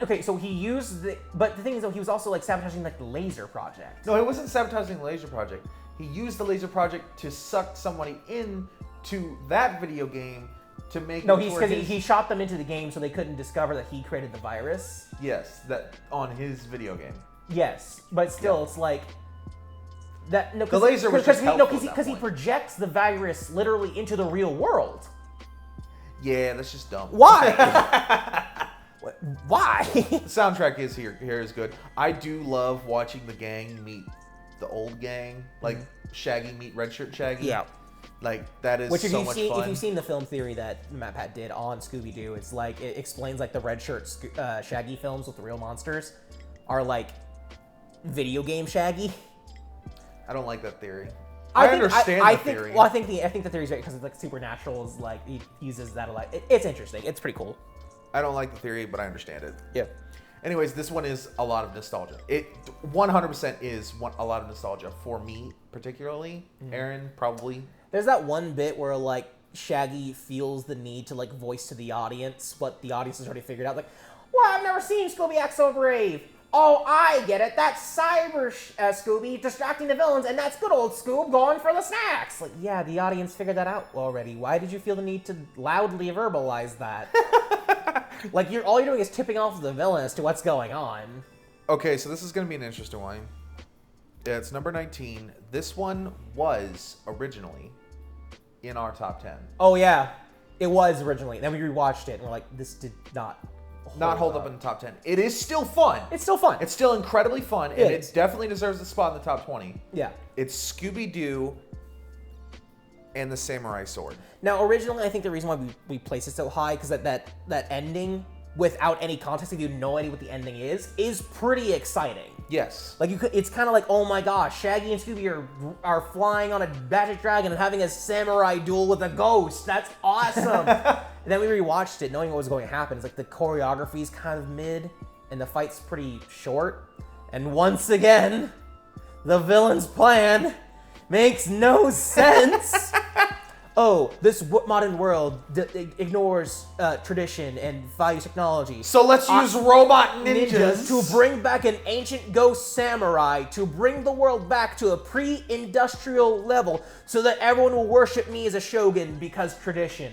Okay, so he used but the thing is, though, he was also like sabotaging like the laser project. No, he wasn't sabotaging the laser project. He used the laser project to suck somebody into that video game to make. No, he shot them into the game so they couldn't discover that he created the virus. Yes, that on his video game. Yes, but still, it's like that. No, the laser was just because he projects the virus literally into the real world. Yeah, that's just dumb. Why? Why? The soundtrack here is good. I do love watching the gang meet the old gang, like Shaggy meet Red Shirt Shaggy. Yeah. Like, that is so much fun. If you've seen the film theory that Matt Pat did on Scooby-Doo, it's like, it explains like the Red Shirt Shaggy films with the real monsters are like video game Shaggy. I don't like that theory. I understand the theory. Well, I think the theory's right because it's like supernatural is like, he uses that a lot. It's interesting. It's pretty cool. I don't like the theory, but I understand it. Yeah. Anyways, this one is a lot of nostalgia. It 100% is a lot of nostalgia for me, particularly. Aaron, probably. There's that one bit where like Shaggy feels the need to like voice to the audience what the audience has already figured out. Like, well, I've never seen Scooby act so brave. Oh, I get it. That's Cyber Scooby distracting the villains, and that's good old Scoob going for the snacks. Like, yeah, the audience figured that out already. Why did you feel the need to loudly verbalize that? Like, all you're doing is tipping off the villain as to what's going on. Okay, so this is going to be an interesting one. Yeah, it's number 19. This one was originally in our top 10. Oh, yeah. It was originally. Then we rewatched it, and we're like, this did not hold up in the top 10. It is still fun. It's still fun. It's still incredibly fun, and it definitely deserves a spot in the top 20. Yeah. It's Scooby-Doo and the Samurai Sword. Now, originally, I think the reason why we placed it so high, because that ending, without any context, if you have no idea what the ending is pretty exciting. Yes. Like, it's kind of like, oh my gosh, Shaggy and Scooby are flying on a magic dragon and having a samurai duel with a ghost. That's awesome. And then we rewatched it, knowing what was going to happen. It's like the choreography's kind of mid, and the fight's pretty short. And once again, the villain's plan makes no sense. Oh, this modern world ignores tradition and values technology. So let's use robot ninjas to bring back an ancient ghost samurai, to bring the world back to a pre-industrial level so that everyone will worship me as a shogun because tradition.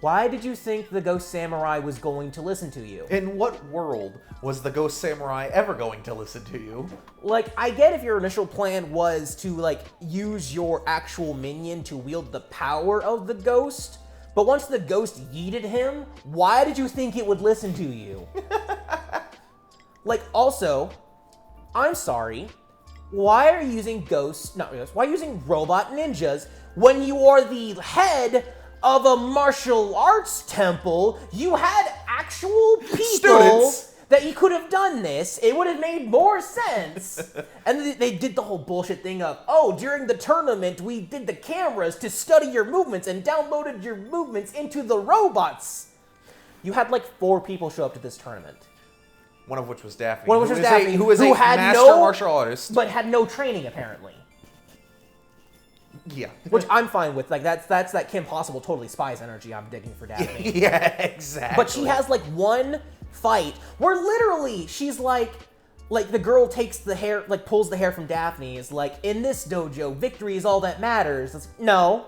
Why did you think the ghost samurai was going to listen to you? In what world was the ghost samurai ever going to listen to you? Like, I get if your initial plan was to, like, use your actual minion to wield the power of the ghost, but once the ghost yeeted him, why did you think it would listen to you? Like, also, I'm sorry, why are you using why are you using robot ninjas when you are the head of a martial arts temple? You had actual people that you could have done this. It would have made more sense. And they did the whole bullshit thing of, oh, during the tournament, we did the cameras to study your movements and downloaded your movements into the robots. You had like 4 people show up to this tournament. One of which was Daphne. One of which was Daphne, who is a master martial artist. But had no training, apparently. Yeah. Which I'm fine with. Like, that's that Kim Possible totally spies energy I'm digging for Daphne. Yeah, exactly. But she has like one fight where literally she's like the girl takes the hair, like pulls the hair from Daphne, is like, in this dojo, victory is all that matters. It's, no.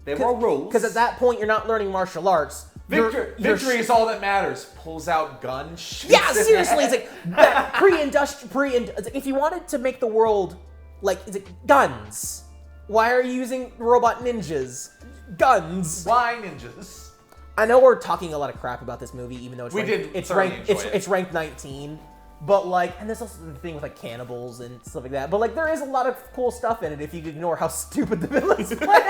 There are rules. Because at that point, you're not learning martial arts. Victory is all that matters. Pulls out gun. Yeah, seriously. It's like it's like, if you wanted to make the world like, it's like guns. Why are you using robot ninjas? Guns. Why ninjas? I know we're talking a lot of crap about this movie, even though it's ranked 19. But like, and there's also the thing with like cannibals and stuff like that. But like, there is a lot of cool stuff in it if you ignore how stupid the villains play.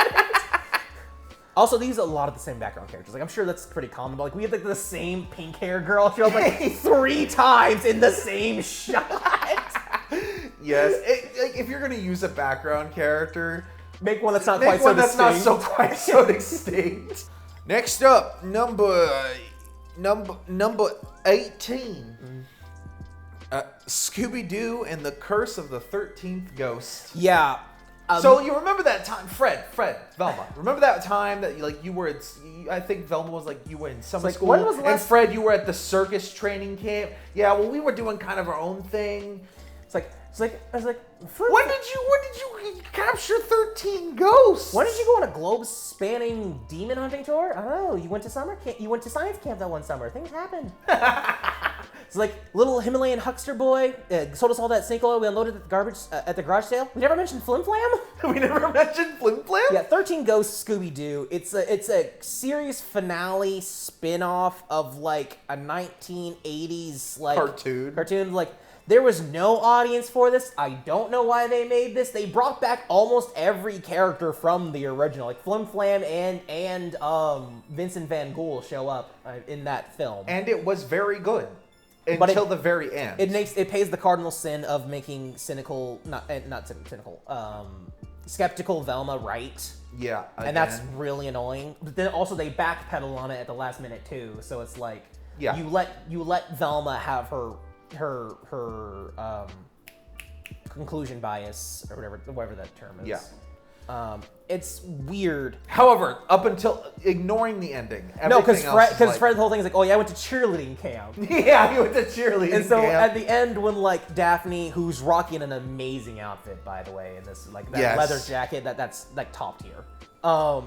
Also, these are a lot of the same background characters. Like, I'm sure that's pretty common. But like, we have like the same pink hair girl show up like 3 times in the same shot. Yes, like if you're gonna use a background character, make one that's not quite so distinct. Next up, number 18. Scooby-Doo and the Curse of the 13th Ghost. Yeah. So you remember that time, Fred, Velma. Remember that time that you were at, I think Velma was like, you were in summer school, and Fred, you were at the circus training camp. Yeah, well, we were doing kind of our own thing. I was like, when did you capture 13 ghosts? When did you go on a globe-spanning demon hunting tour? I don't know. You went to summer camp. You went to science camp that one summer. Things happen. It's like little Himalayan huckster boy sold us all that snake oil we unloaded at the garage sale. We never mentioned Flim Flam. We never mentioned Flim Flam. Yeah, 13 Ghosts Scooby-Doo. It's a series finale spin-off of like a 1980s like cartoon like. There was no audience for this. I don't know why they made this. They brought back almost every character from the original. Like Flim Flam and Vincent Van Gogh show up in that film. And it was very good until the very end. It pays the cardinal sin of making skeptical Velma right. Yeah. Again. And that's really annoying. But then also they backpedal on it at the last minute too. So it's like you let Velma have her conclusion bias or whatever that term is. Yeah. It's weird. However, up until ignoring the ending, no, because Fred's whole thing is like, oh yeah, I went to cheerleading camp. Yeah, he went to cheerleading camp. And so at the end, when like Daphne, who's rocking an amazing outfit by the way, in this like that leather jacket, that's like top tier. The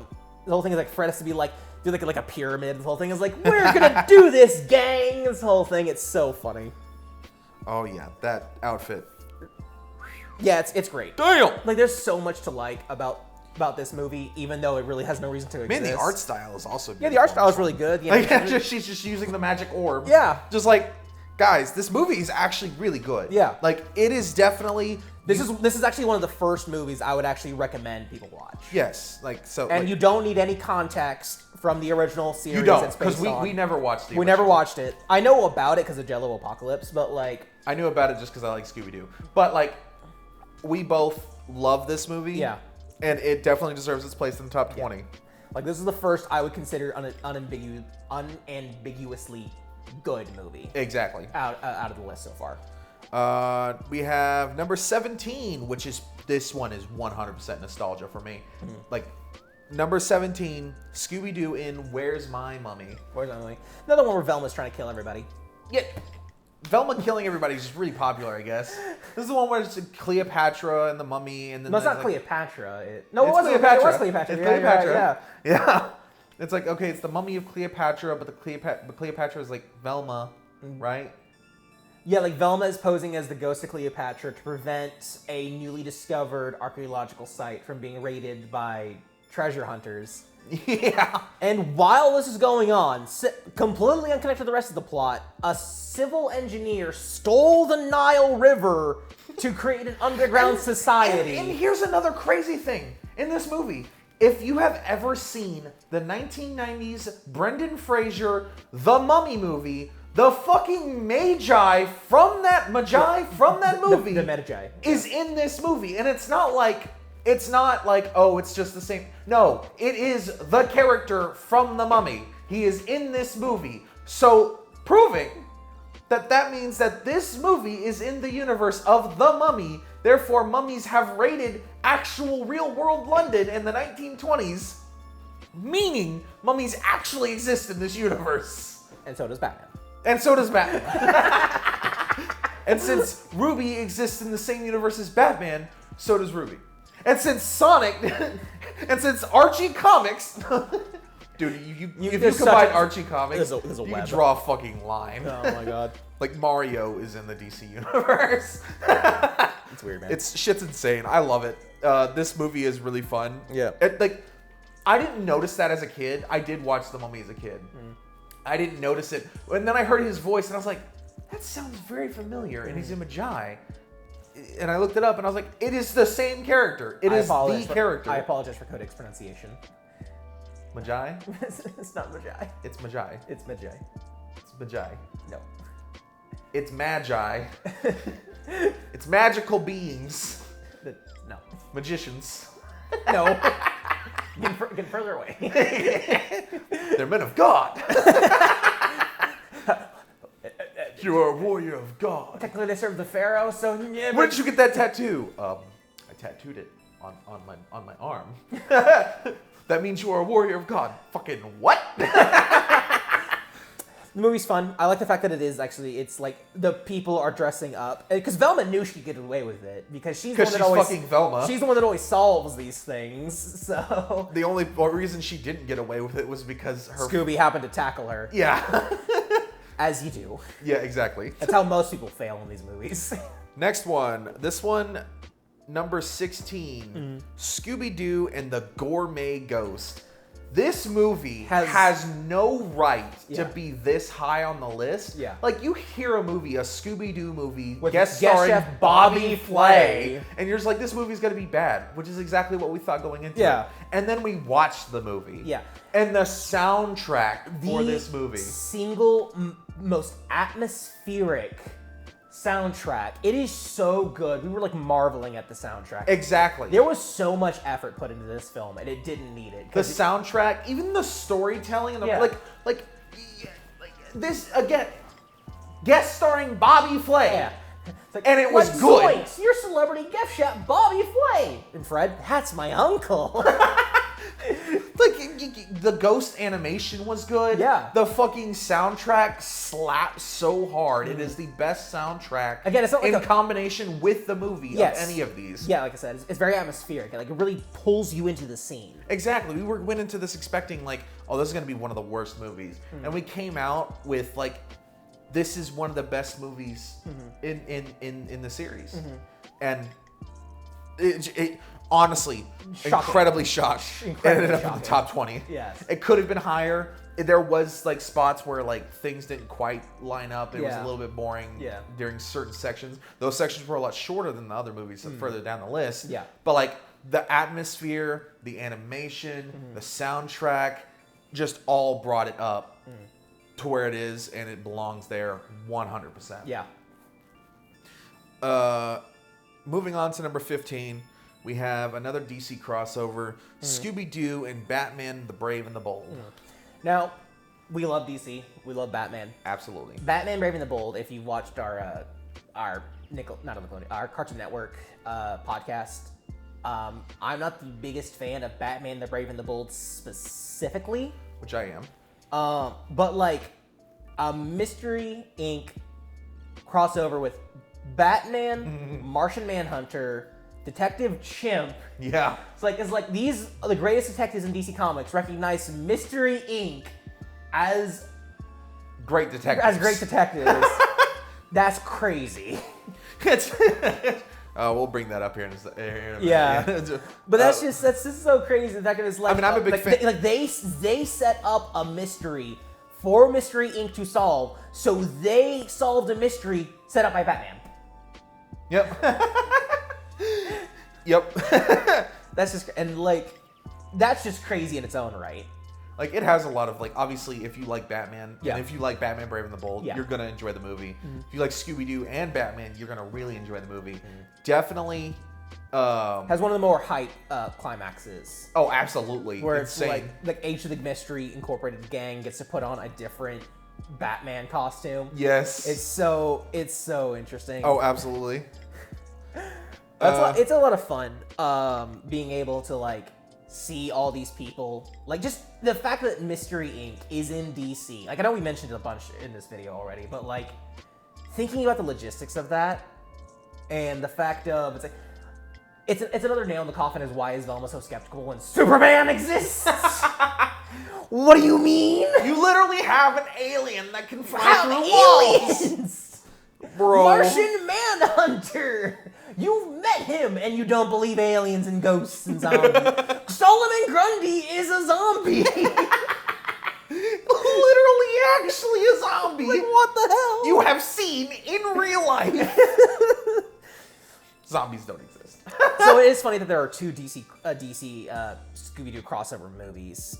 whole thing is like Fred has to be like do like a pyramid. The whole thing is like, we're gonna do this, gang. This whole thing, it's so funny. Oh yeah, that outfit. Yeah, it's great. Damn! Like, there's so much to like about this movie, even though it really has no reason to exist. Man, the art style is also beautiful. Yeah, the art style is really good. She's just using the magic orb. Yeah. Just like, guys, this movie is actually really good. Yeah. Like, it is definitely... This is actually one of the first movies I would actually recommend people watch. Yes. Like, so... And you don't need any context from the original series. You don't, because we never watched the original. We never watched it. I know about it because of Jello Apocalypse, but like... I knew about it just because I like Scooby-Doo. But like, we both love this movie. Yeah. And it definitely deserves its place in the top 20. Yeah. Like, this is the first I would consider unambiguously good movie. Exactly. Out of the list so far. We have number 17, which is, this one is 100% nostalgia for me. Mm-hmm. Like, number 17, Scooby-Doo in Where's My Mummy? Where's My Mummy? Another one where Velma's trying to kill everybody. Yeah. Velma killing everybody is just really popular, I guess. This is the one where it's Cleopatra and the mummy, and then no, it's not like, Cleopatra. It was Cleopatra. It was Cleopatra. It's Cleopatra. Yeah. It's like, okay, it's the mummy of Cleopatra, but Cleopatra is like Velma, right? Yeah, like Velma is posing as the ghost of Cleopatra to prevent a newly discovered archaeological site from being raided by treasure hunters. Yeah. And while this is going on, completely unconnected to the rest of the plot, a civil engineer stole the Nile River to create an underground society. And here's another crazy thing in this movie. If you have ever seen the 1990s Brendan Fraser The Mummy movie, The fucking Magi from that movie the Magi is in this movie, and it's not like oh, it's just the same. No, it is the character from The Mummy. He is in this movie, so proving that means that this movie is in the universe of The Mummy. Therefore, mummies have raided actual real-world London in the 1920s, meaning mummies actually exist in this universe. And so does Batman. And so does Batman. And since Ruby exists in the same universe as Batman, so does Ruby. And since Sonic, and since Archie Comics, dude, if you combine Archie Comics, there's a you web. can draw a fucking line. Oh my god. Like Mario is in the DC universe. It's weird, man. Shit's insane. I love it. This movie is really fun. Yeah. I didn't notice that as a kid. I did watch The Mummy as a kid. I didn't notice it. And then I heard his voice and I was like, that sounds very familiar. And he's a Magi. And I looked it up and I was like, it is the same character. It is the character. I apologize for Codig's pronunciation. Magi? It's not Magi. It's Magi. It's Magi. It's Magi. No. It's Magi. It's magical beings. No. Magicians. No. Get further away. They're men of God. You are a warrior of God. Technically, they serve the Pharaoh, so yeah. Where did you get that tattoo? I tattooed it on my arm. That means you are a warrior of God. Fucking what? The movie's fun. I like the fact that it's like the people are dressing up. Because Velma knew she'd get away with it. Because she's fucking Velma. She's the one that always solves these things, so... The only reason she didn't get away with it was because her... Scooby happened to tackle her. Yeah. As you do. Yeah, exactly. That's how most people fail in these movies. Next one. This one, number 16. Scooby-Doo and the Gourmet Ghost. This movie has no right to be this high on the list. Yeah. Like, you hear a movie, a Scooby-Doo movie, with guest starring chef Bobby Flay, and you're just like, this movie's gonna be bad, which is exactly what we thought going into it. And then we watched the movie. Yeah. And the soundtrack for this movie. Single most atmospheric soundtrack. It is so good. We were like marveling at the soundtrack. Exactly. There was so much effort put into this film, and it didn't need it. The soundtrack, even the storytelling, and like this again, guest starring Bobby Flay. Yeah. Like, and it was good. Zoinks, you're celebrity gift chef Bobby Flay. And Fred, that's my uncle. Like, the ghost animation was good. Yeah. The fucking soundtrack slaps so hard. It is the best soundtrack. Again, it's not like in combination with the movie of any of these. Yeah, like I said, it's very atmospheric. Like, it really pulls you into the scene. Exactly. We went into this expecting like, oh, this is gonna be one of the worst movies, and we came out with like, this is one of the best movies in the series, and it honestly, incredibly shocked. It ended up in the top 20. Yes. It could have been higher. There was like spots where like things didn't quite line up. It was a little bit boring during certain sections. Those sections were a lot shorter than the other movies further down the list. Yeah. But like the atmosphere, the animation, the soundtrack, just all brought it up to where it is, and it belongs there 100%. Yeah. Moving on to number 15. We have another DC crossover, Scooby-Doo and Batman, the Brave and the Bold. Now, we love DC. We love Batman. Absolutely. Batman, Brave and the Bold. If you watched our Cartoon Network podcast, I'm not the biggest fan of Batman, the Brave and the Bold specifically. Which I am. But like a Mystery Inc. crossover with Batman, Martian Manhunter, Detective Chimp. Yeah. It's like these are the greatest detectives in DC Comics recognize Mystery Inc. as great detectives. That's crazy. We'll bring that up here in a minute. Yeah. But that's just so crazy. The fact that it's like, I mean, I'm a big fan. They set up a mystery for Mystery Inc. to solve, so they solved a mystery set up by Batman. Yep. Yep. That's just crazy in its own right. Like, it has a lot of, like, obviously, if you like Batman, Yeah. and if you like Batman Brave and the Bold, Yeah. you're going to enjoy the movie. If you like Scooby-Doo and Batman, you're going to really enjoy the movie. Definitely. Has one of the more hype climaxes. Oh, absolutely. Where Insane. it's like Age of the Mystery Incorporated gang gets to put on a different Batman costume. Yes. It's so interesting. Oh, absolutely. It's a lot of fun being able to like see all these people, like just the fact that Mystery Inc. is in DC. Like I know we mentioned it a bunch in this video already, but like thinking about the logistics of that and the fact of it's another nail in the coffin is why is Velma so skeptical when Superman exists? What do you mean? You literally have an alien that can fly Have through walls. aliens! Bro. Martian Manhunter! You've met him and you don't believe aliens and ghosts and zombies. Solomon Grundy is a zombie! Literally, actually a zombie. Like, what the hell? You have seen in real life. Zombies don't exist. So it is funny that there are two DC Scooby-Doo crossover movies.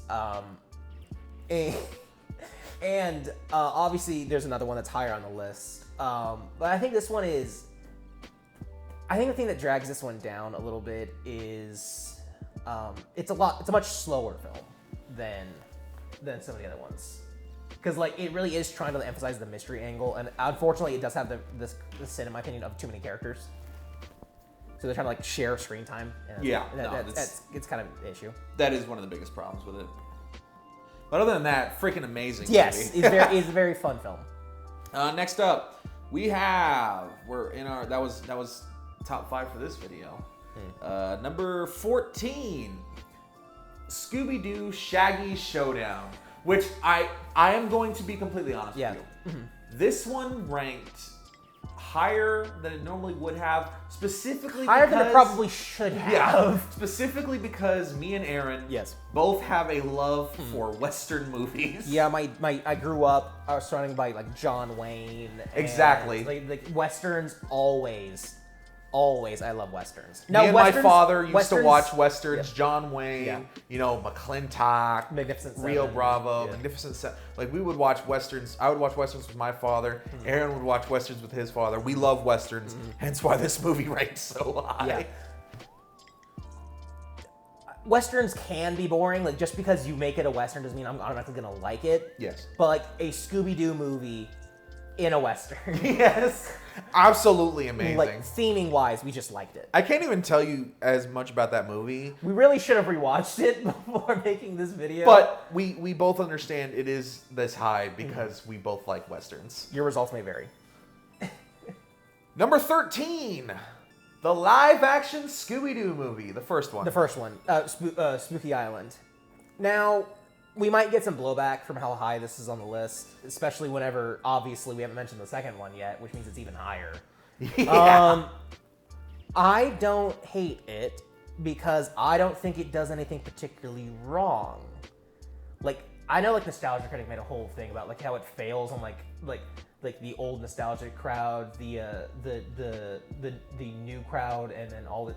And obviously there's another one that's higher on the list. But I think this one is... I think the thing that drags this one down a little bit is it's a much slower film than some of the other ones. Because like it really is trying to emphasize the mystery angle, and unfortunately it does have the sin, in my opinion, of too many characters. So they're trying to like share screen time. And Yeah, it's kind of an issue. That is one of the biggest problems with it. But other than that, freaking amazing Yes, movie. it's a very fun film. Next up, that was top 5 for this video. Number 14, Scooby-Doo Shaggy Showdown, which I am going to be completely honest with you. This one ranked higher than it normally would have, specifically Higher because, than it probably should have. Yeah, specifically because me and Aaron Yes. both have a love for Western movies. Yeah, I grew up, I was surrounded by like John Wayne. And, Exactly. Like Westerns always I love Westerns. Me and my father used to watch Westerns, Yeah. John Wayne, Yeah. McClintock, Magnificent Rio Seven. Bravo, Yeah. Magnificent Seven. Like, we would watch Westerns. I would watch Westerns with my father. Aaron would watch Westerns with his father. We love Westerns, hence why this movie ranked so high. Yeah. Westerns can be boring, like just because you make it a Western doesn't mean I'm automatically gonna like it. Yes. But like a Scooby-Doo movie in a Western. Yes. Absolutely amazing. Like theming wise, we just liked it. I can't even tell you as much about that movie. We really should have rewatched it before making this video. But we both understand it is this high because we both like Westerns. Your results may vary. Number 13, the live-action Scooby-Doo movie, the first one. The first one, Spooky Island. Now, we might get some blowback from how high this is on the list, especially whenever, obviously, we haven't mentioned the second one yet, which means it's even higher. Yeah. I don't hate it because I don't think it does anything particularly wrong. Like, I know, like, Nostalgia Critic made a whole thing about, like, how it fails on, like the old nostalgic crowd, the new crowd, and then all the.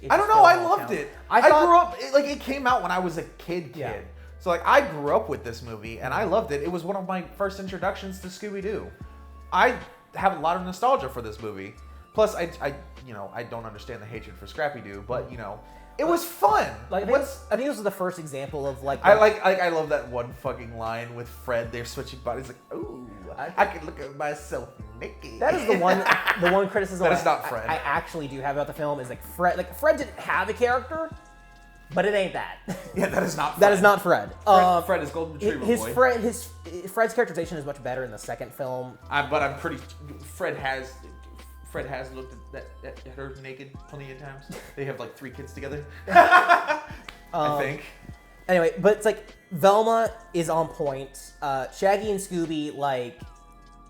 I don't know. I loved it. I grew up. It came out when I was a kid. Yeah. So like I grew up with this movie and I loved it. It was one of my first introductions to Scooby-Doo. I have a lot of nostalgia for this movie. Plus, I don't understand the hatred for Scrappy-Doo, but it was fun. Like, I think this was the first example of like. I love that one fucking line with Fred. They're switching bodies. Like, ooh, I can look at myself naked. That is the one criticism. That is not Fred. I actually do have about the film is like Fred. Like Fred didn't have a character, but it ain't that. Yeah, that is not Fred. That is not Fred. Fred is Golden Retriever boy. Fred's characterization is much better in the second film. But I'm pretty. Fred has looked at her naked plenty of times. They have like 3 kids together. I think. Anyway, but it's like Velma is on point. Shaggy and Scooby, like,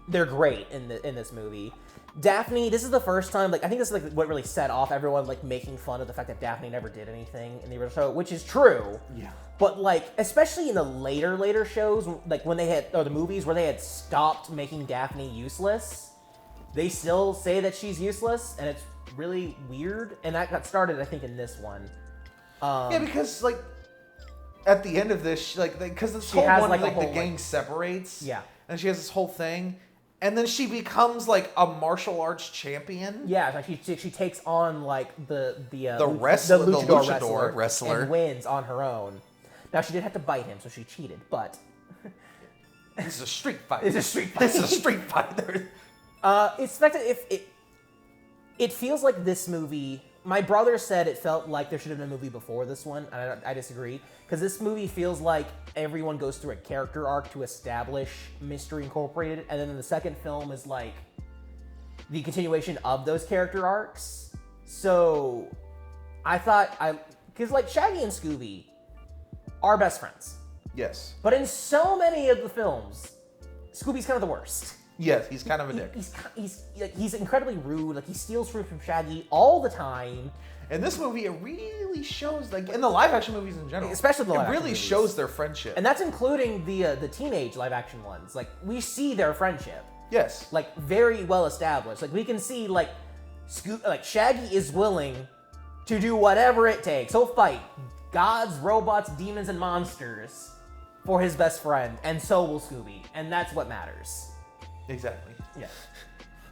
they're great in this movie. Daphne, this is the first time, like, I think this is like what really set off everyone like making fun of the fact that Daphne never did anything in the original show, which is true. Yeah. But like, especially in the later shows, like when they had, or the movies where they had stopped making Daphne useless, they still say that she's useless, and it's really weird. And that got started, I think, in this one. Yeah, because like at the end of this, because this She whole has, one, like, a the whole, gang separates. Yeah. And she has this whole thing. And then she becomes, like, a martial arts champion. Yeah, like she takes on, like, the luchador wrestler. And wins on her own. Now, she did have to bite him, so she cheated, but... This is a street fight. It's a street fight. This is a street fighter. It's the fact that it feels like this movie... My brother said it felt like there should have been a movie before this one, and I disagree. Because this movie feels like everyone goes through a character arc to establish Mystery Incorporated, and then the second film is like the continuation of those character arcs. So I thought because like Shaggy and Scooby are best friends. Yes. But in so many of the films, Scooby's kind of the worst. Yes, he's kind of a dick. He's incredibly rude. Like, he steals fruit from Shaggy all the time. In this movie, it really shows, like, in the live-action movies in general. Especially the live-action It really movies. shows their friendship. And that's including the teenage live-action ones. Like, we see their friendship. Yes. Like, very well established. Like, we can see, like, Shaggy is willing to do whatever it takes. He'll fight gods, robots, demons, and monsters for his best friend. And so will Scooby. And that's what matters. Exactly. Yeah.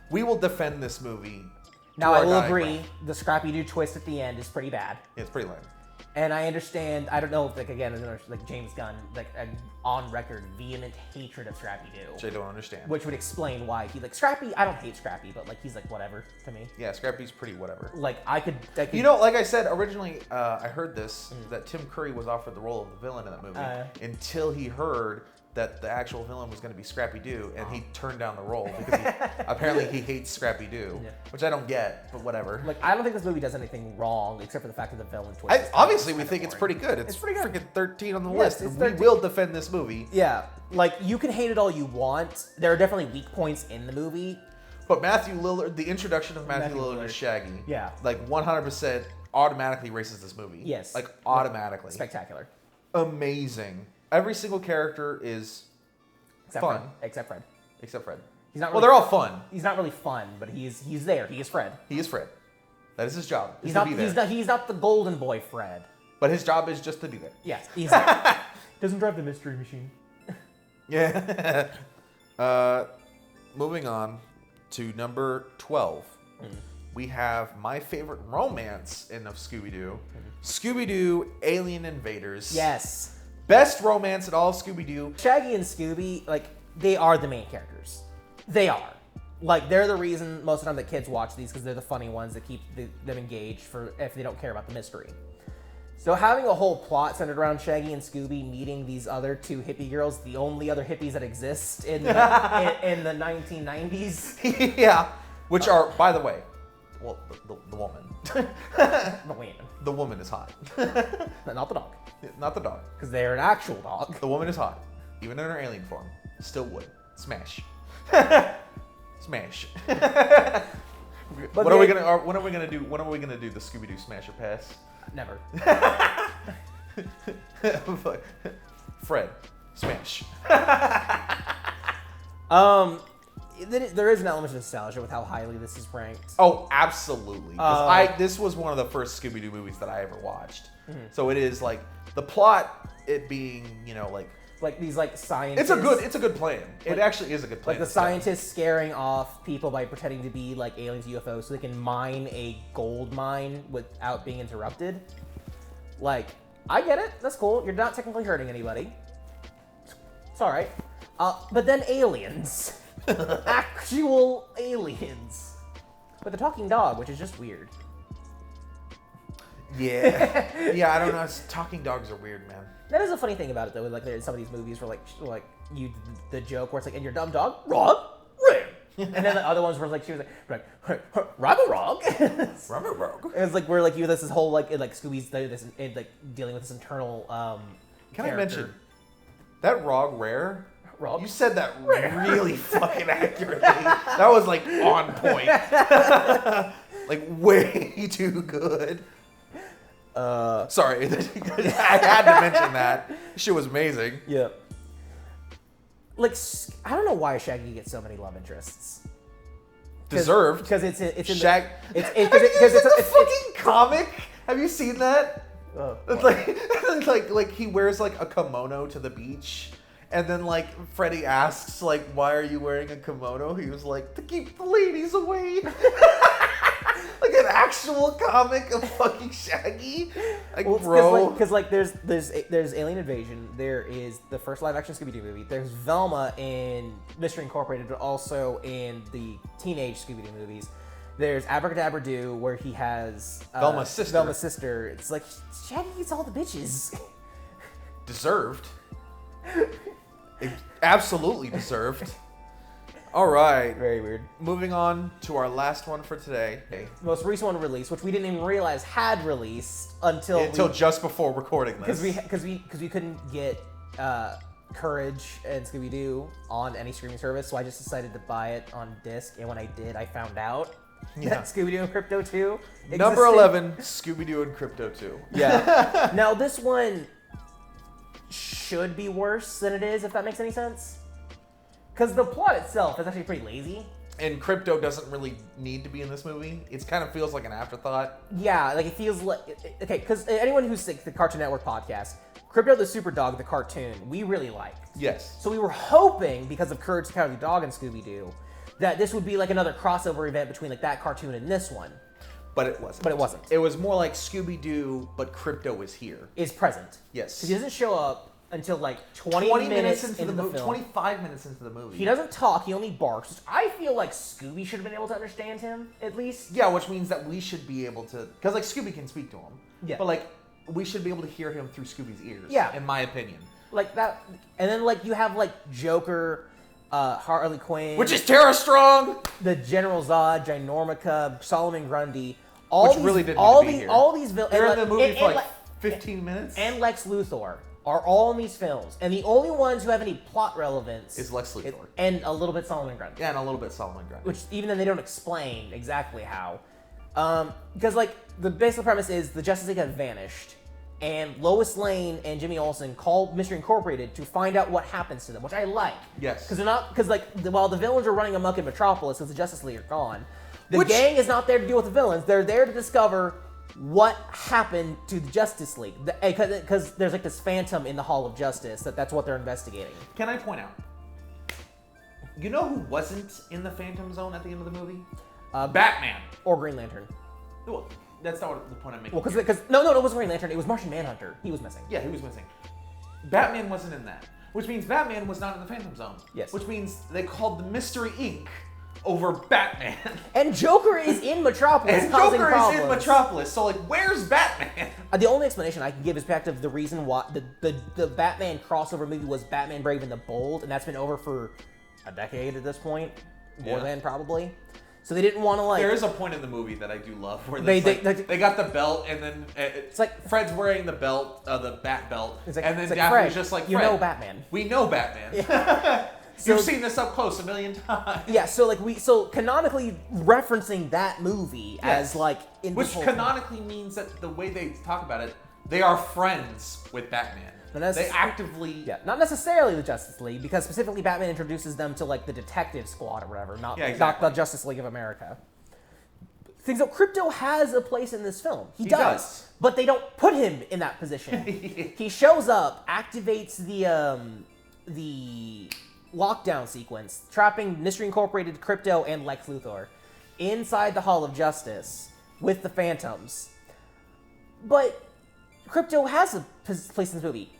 We will defend this movie. Now, I will agree, the Scrappy-Doo twist at the end is pretty bad. Yeah, it's pretty lame. And I understand, I don't know if, like, again, like James Gunn, like, an on-record vehement hatred of Scrappy-Doo. Which I don't understand. Which would explain why he, like, Scrappy, I don't hate Scrappy, but, like, he's, like, whatever to me. Yeah, Scrappy's pretty whatever. Like, I could You know, like I said, originally, I heard this, that Tim Curry was offered the role of the villain in that movie until he heard that the actual villain was going to be Scrappy-Doo, and he turned down the role because apparently he hates Scrappy-Doo, which I don't get, but whatever. Like, I don't think this movie does anything wrong except for the fact that the villain twist. Obviously, we think it's pretty good. It's pretty good. Freaking 13 on the list. We will defend this movie. Yeah, like, you can hate it all you want. There are definitely weak points in the movie. But Matthew Lillard, the introduction of Matthew Lillard as Shaggy, like 100% automatically races this movie. Yes. Like, automatically. Spectacular. Amazing. Every single character is fun. Except Fred. Except Fred. He's not Well, really, they're all fun. He's not really fun, but he's there. He is Fred. He is Fred. That is his job. He's not the golden boy Fred. But his job is just to be there. Yes, he's there. Doesn't drive the mystery machine. Yeah. Moving on to number 12. We have my favorite romance in of Scooby-Doo. Scooby-Doo Alien Invaders. Yes. Best romance in all of Scooby-Doo. Shaggy and Scooby, like, they are the main characters. They are. Like, they're the reason most of the time that kids watch these, because they're the funny ones that keep them engaged for if they don't care about the mystery. So having a whole plot centered around Shaggy and Scooby meeting these other two hippie girls, the only other hippies that exist in the, in the 1990s. Yeah. Which are, by the way, well, the woman. The woman. The woman is hot. Not the dog. Not the dog. Because they're an actual dog. The woman is hot. Even in her alien form. Still would. Smash. Smash. When are we gonna do the Scooby-Doo Smash or Pass? Never. Fred. Smash. There is an element of nostalgia with how highly this is ranked. Oh, absolutely. This was one of the first Scooby-Doo movies that I ever watched. So it is like the plot, it being, you know, like these like scientists. It's a good plan. It actually is a good plan. Like the scientists scaring off people by pretending to be like aliens, UFOs, so they can mine a gold mine without being interrupted. Like, I get it. That's cool. You're not technically hurting anybody. It's all right. But then aliens. Actual aliens. With a talking dog, which is just weird. Yeah. Yeah, I don't know. Talking dogs are weird, man. That is a funny thing about it, though. Like, there's some of these movies where, like the joke where it's like, and your dumb dog, Rog, Ring. And then the other ones were like, she was like, Rog. Rog. It was like, where like you this whole like Scooby's like dealing with this internal Can character. I mention that Rog Rare? Rog? You said that really fucking accurately. That was like on point. Like way too good. Sorry, I had to mention that. Shit was amazing. Yeah. Like, I don't know why Shaggy gets so many love interests. Deserved. Because it's in Shag. it's a fucking comic. Have you seen that? Oh, like he wears like a kimono to the beach, and then like Freddy asks like, "Why are you wearing a kimono?" He was like, "To keep the ladies away." Like an actual comic of fucking Shaggy. Like, well, bro. Because like there's Alien Invasion. There is the first live action Scooby-Doo movie. There's Velma in Mystery Incorporated, but also in the teenage Scooby-Doo movies. There's Abracadabra Doo, where he has Velma's sister. Velma's sister. It's like Shaggy eats all the bitches. Deserved. Absolutely deserved. All right. Very weird. Moving on to our last one for today. Most recent one released, which we didn't even realize had released until just before recording this. Because we couldn't get Courage and Scooby-Doo on any streaming service, so I just decided to buy it on disc. And when I did, I found out that Scooby-Doo and Crypto 2 existed. Number 11, Scooby-Doo and Crypto 2. Yeah. Now this one should be worse than it is, if that makes any sense. Because the plot itself is actually pretty lazy. And Crypto doesn't really need to be in this movie. It kind of feels like an afterthought. Yeah, like it feels like... Okay, because anyone who's like the Cartoon Network podcast, Crypto the Super Dog, the cartoon, we really liked. Yes. So we were hoping, because of Courage the Cowardly Dog and Scooby-Doo, that this would be like another crossover event between like that cartoon and this one. But it wasn't. But it wasn't. It was more like Scooby-Doo, but Crypto was here. Is present. Yes. Because he doesn't show up until like 20 minutes into the film. 25 minutes into the movie. He doesn't talk, he only barks, which I feel like Scooby should have been able to understand him, at least. Yeah, which means that we should be able to... Because, like, Scooby can speak to him. Yeah. But, like, we should be able to hear him through Scooby's ears. Yeah. In my opinion. Like that... And then, like, you have, like, Joker, Harley Quinn... Which is Tara Strong! The General Zod, Ginormica, Solomon Grundy... Which really didn't need to be here. All these villains... They're in the movie for, like, 15 minutes? And Lex Luthor are all in these films. And the only ones who have any plot relevance... is Lex Luthor. And a little bit Solomon Grundy. Yeah, and a little bit Solomon Grundy. Which, even then, they don't explain exactly how. Because, like, the basic premise is the Justice League have vanished. And Lois Lane and Jimmy Olsen call Mystery Incorporated to find out what happens to them, which I like. Yes. Because they're not... Because, like, while the villains are running amok in Metropolis because the Justice League are gone, the gang is not there to deal with the villains. They're there to discover what happened to the Justice League. Because there's, like, this phantom in the Hall of Justice that's what they're investigating. Can I point out? You know who wasn't in the Phantom Zone at the end of the movie? Batman. Or Green Lantern. Well, that's not the point I'm making. Well, because no, it wasn't Green Lantern. It was Martian Manhunter. He was missing. Yeah, he was missing. Batman wasn't in that, which means Batman was not in the Phantom Zone. Yes. Which means they called the Mystery Inc. over Batman. And Joker is in Metropolis. And causing Joker problems. is in Metropolis. So, like, where's Batman? The only explanation I can give is back to the reason why the Batman crossover movie was Batman Brave and the Bold, and that's been over for a decade at this point, more than probably. So they didn't want to like. There is a point in the movie that I do love where they got the belt and then it's like Fred's wearing the belt, the bat belt, and then Daphne's Fred, just like, you Fred, know Batman. We know Batman. Yeah. You've seen this up close a million times. Yeah, so canonically referencing that movie as like which canonically means that the way they talk about it, they are friends with Batman. They actively... Yeah, not necessarily the Justice League, because specifically Batman introduces them to, like, the Detective Squad or whatever, not the Justice League of America. Things that Crypto has a place in this film. He does. But they don't put him in that position. He shows up, activates the lockdown sequence, trapping Mystery Incorporated, Crypto, and Lex Luthor inside the Hall of Justice with the Phantoms. But Crypto has a place in this movie.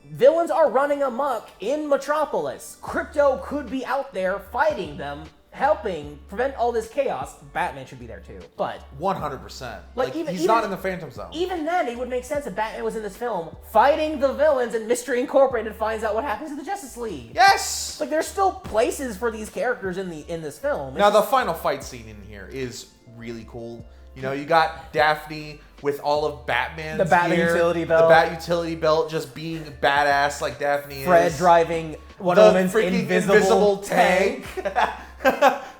Villains are running amok in Metropolis. Crypto could be out there fighting them, helping prevent all this chaos. Batman should be there too, but 100%. Like he's not in the Phantom Zone. Even then, it would make sense if Batman was in this film fighting the villains, and Mystery Incorporated finds out what happens to the Justice League. Yes. Like there's still places for these characters in this film. Now the final fight scene in here is really cool. You know, you got Daphne with all of Batman's the Batman gear, utility belt, the Bat utility belt, just being badass like Daphne Fred is. driving Wonder Woman's invisible tank.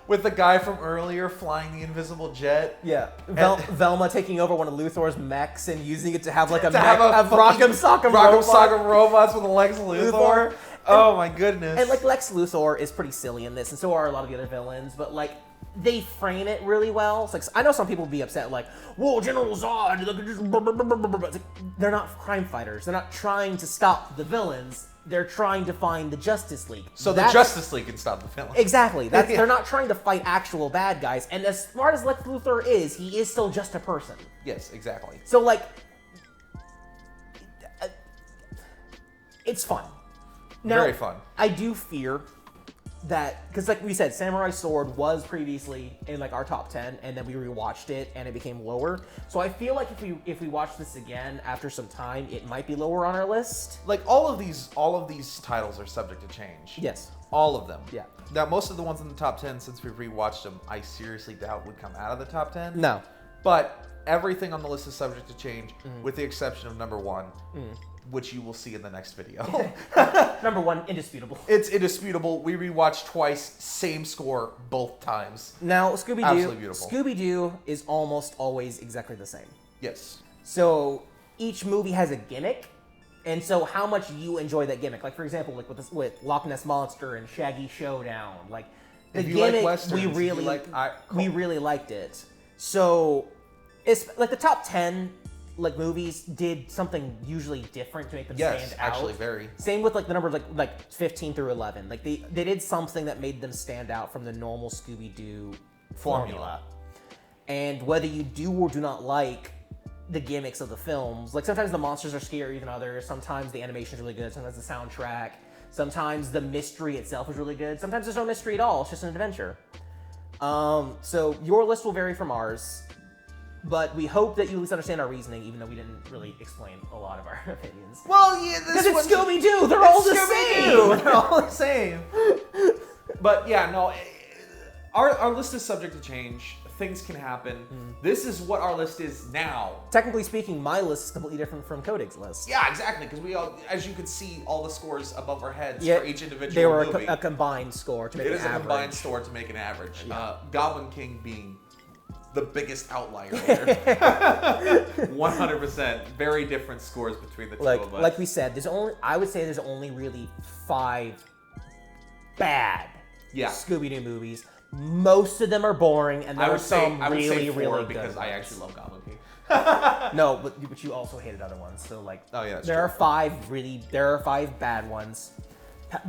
With the guy from earlier flying the invisible jet. Yeah, Velma taking over one of Luthor's mechs and using it to have like a Rock'em Sock'em robots with a Lex Luthor. Oh my goodness! And like Lex Luthor is pretty silly in this, and so are a lot of the other villains. But like they frame it really well. It's like, I know some people would be upset, like, whoa, General Zod, look at this, it's like, they're not crime fighters. They're not trying to stop the villains. They're trying to find the Justice League. So the Justice League can stop the villains. Exactly. They're not trying to fight actual bad guys. And as smart as Lex Luthor is, he is still just a person. Yes, exactly. So, like, it's fun. Now, Very fun. I do fear that, because like we said, Samurai Sword was previously in like our top 10, and then we rewatched it and it became lower. So I feel like if we watch this again after some time, it might be lower on our list. Like all of these titles are subject to change. Yes. All of them. Yeah. Now most of the ones in the top 10, since we've rewatched them, I seriously doubt would come out of the top 10. No. But everything on the list is subject to change, with the exception of number 1. Which you will see in the next video. Number 1, indisputable. It's indisputable. We rewatched twice, same score both times. Now, Absolutely beautiful. Scooby-Doo is almost always exactly the same. Yes. So each movie has a gimmick, and so how much you enjoy that gimmick. Like for example, like with Loch Ness Monster and Shaggy Showdown, like the If you gimmick like westerns, we if you really like- we really liked it. So it's like the top 10 like movies did something usually different to make them stand out. Actually very. Same with like the numbers like 15 through 11. Like they did something that made them stand out from the normal Scooby-Doo formula. And whether you do or do not like the gimmicks of the films, like sometimes the monsters are scarier than others, sometimes the animation is really good, sometimes the soundtrack, sometimes the mystery itself is really good, sometimes there's no mystery at all, it's just an adventure. So your list will vary from ours. But we hope that you at least understand our reasoning, even though we didn't really explain a lot of our opinions. Well, yeah, because it's Scooby-Doo. They're all the same. They're all the same. But yeah, no, our list is subject to change. Things can happen. This is what our list is now. Technically speaking, my list is completely different from Codig's list. Yeah, exactly. Because we all, as you can see, all the scores above our heads for each individual they were movie. A combined score to make an average. It is a combined score to make an average. Yeah. Goblin King being the biggest outlier there. 100%. Very different scores between the two of us. Like we said, I would say there's only really 5 bad Scooby-Doo movies. Most of them are boring, and there are some really, really good because I ones. actually love Goblin King. No, but you also hated other ones. So like, oh yeah, there are 5 bad ones,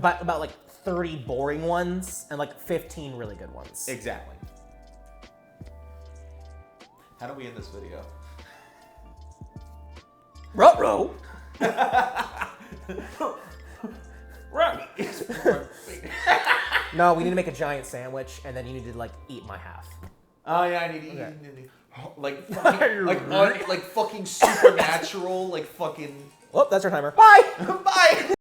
but about like 30 boring ones, and like 15 really good ones. Exactly. How do we end this video? Ruh-roh! No, we need to make a giant sandwich, and then you need to like eat my half. Oh yeah, I need to eat. Like fucking, like fucking supernatural, like fucking. Oh, that's our timer. Bye. Bye.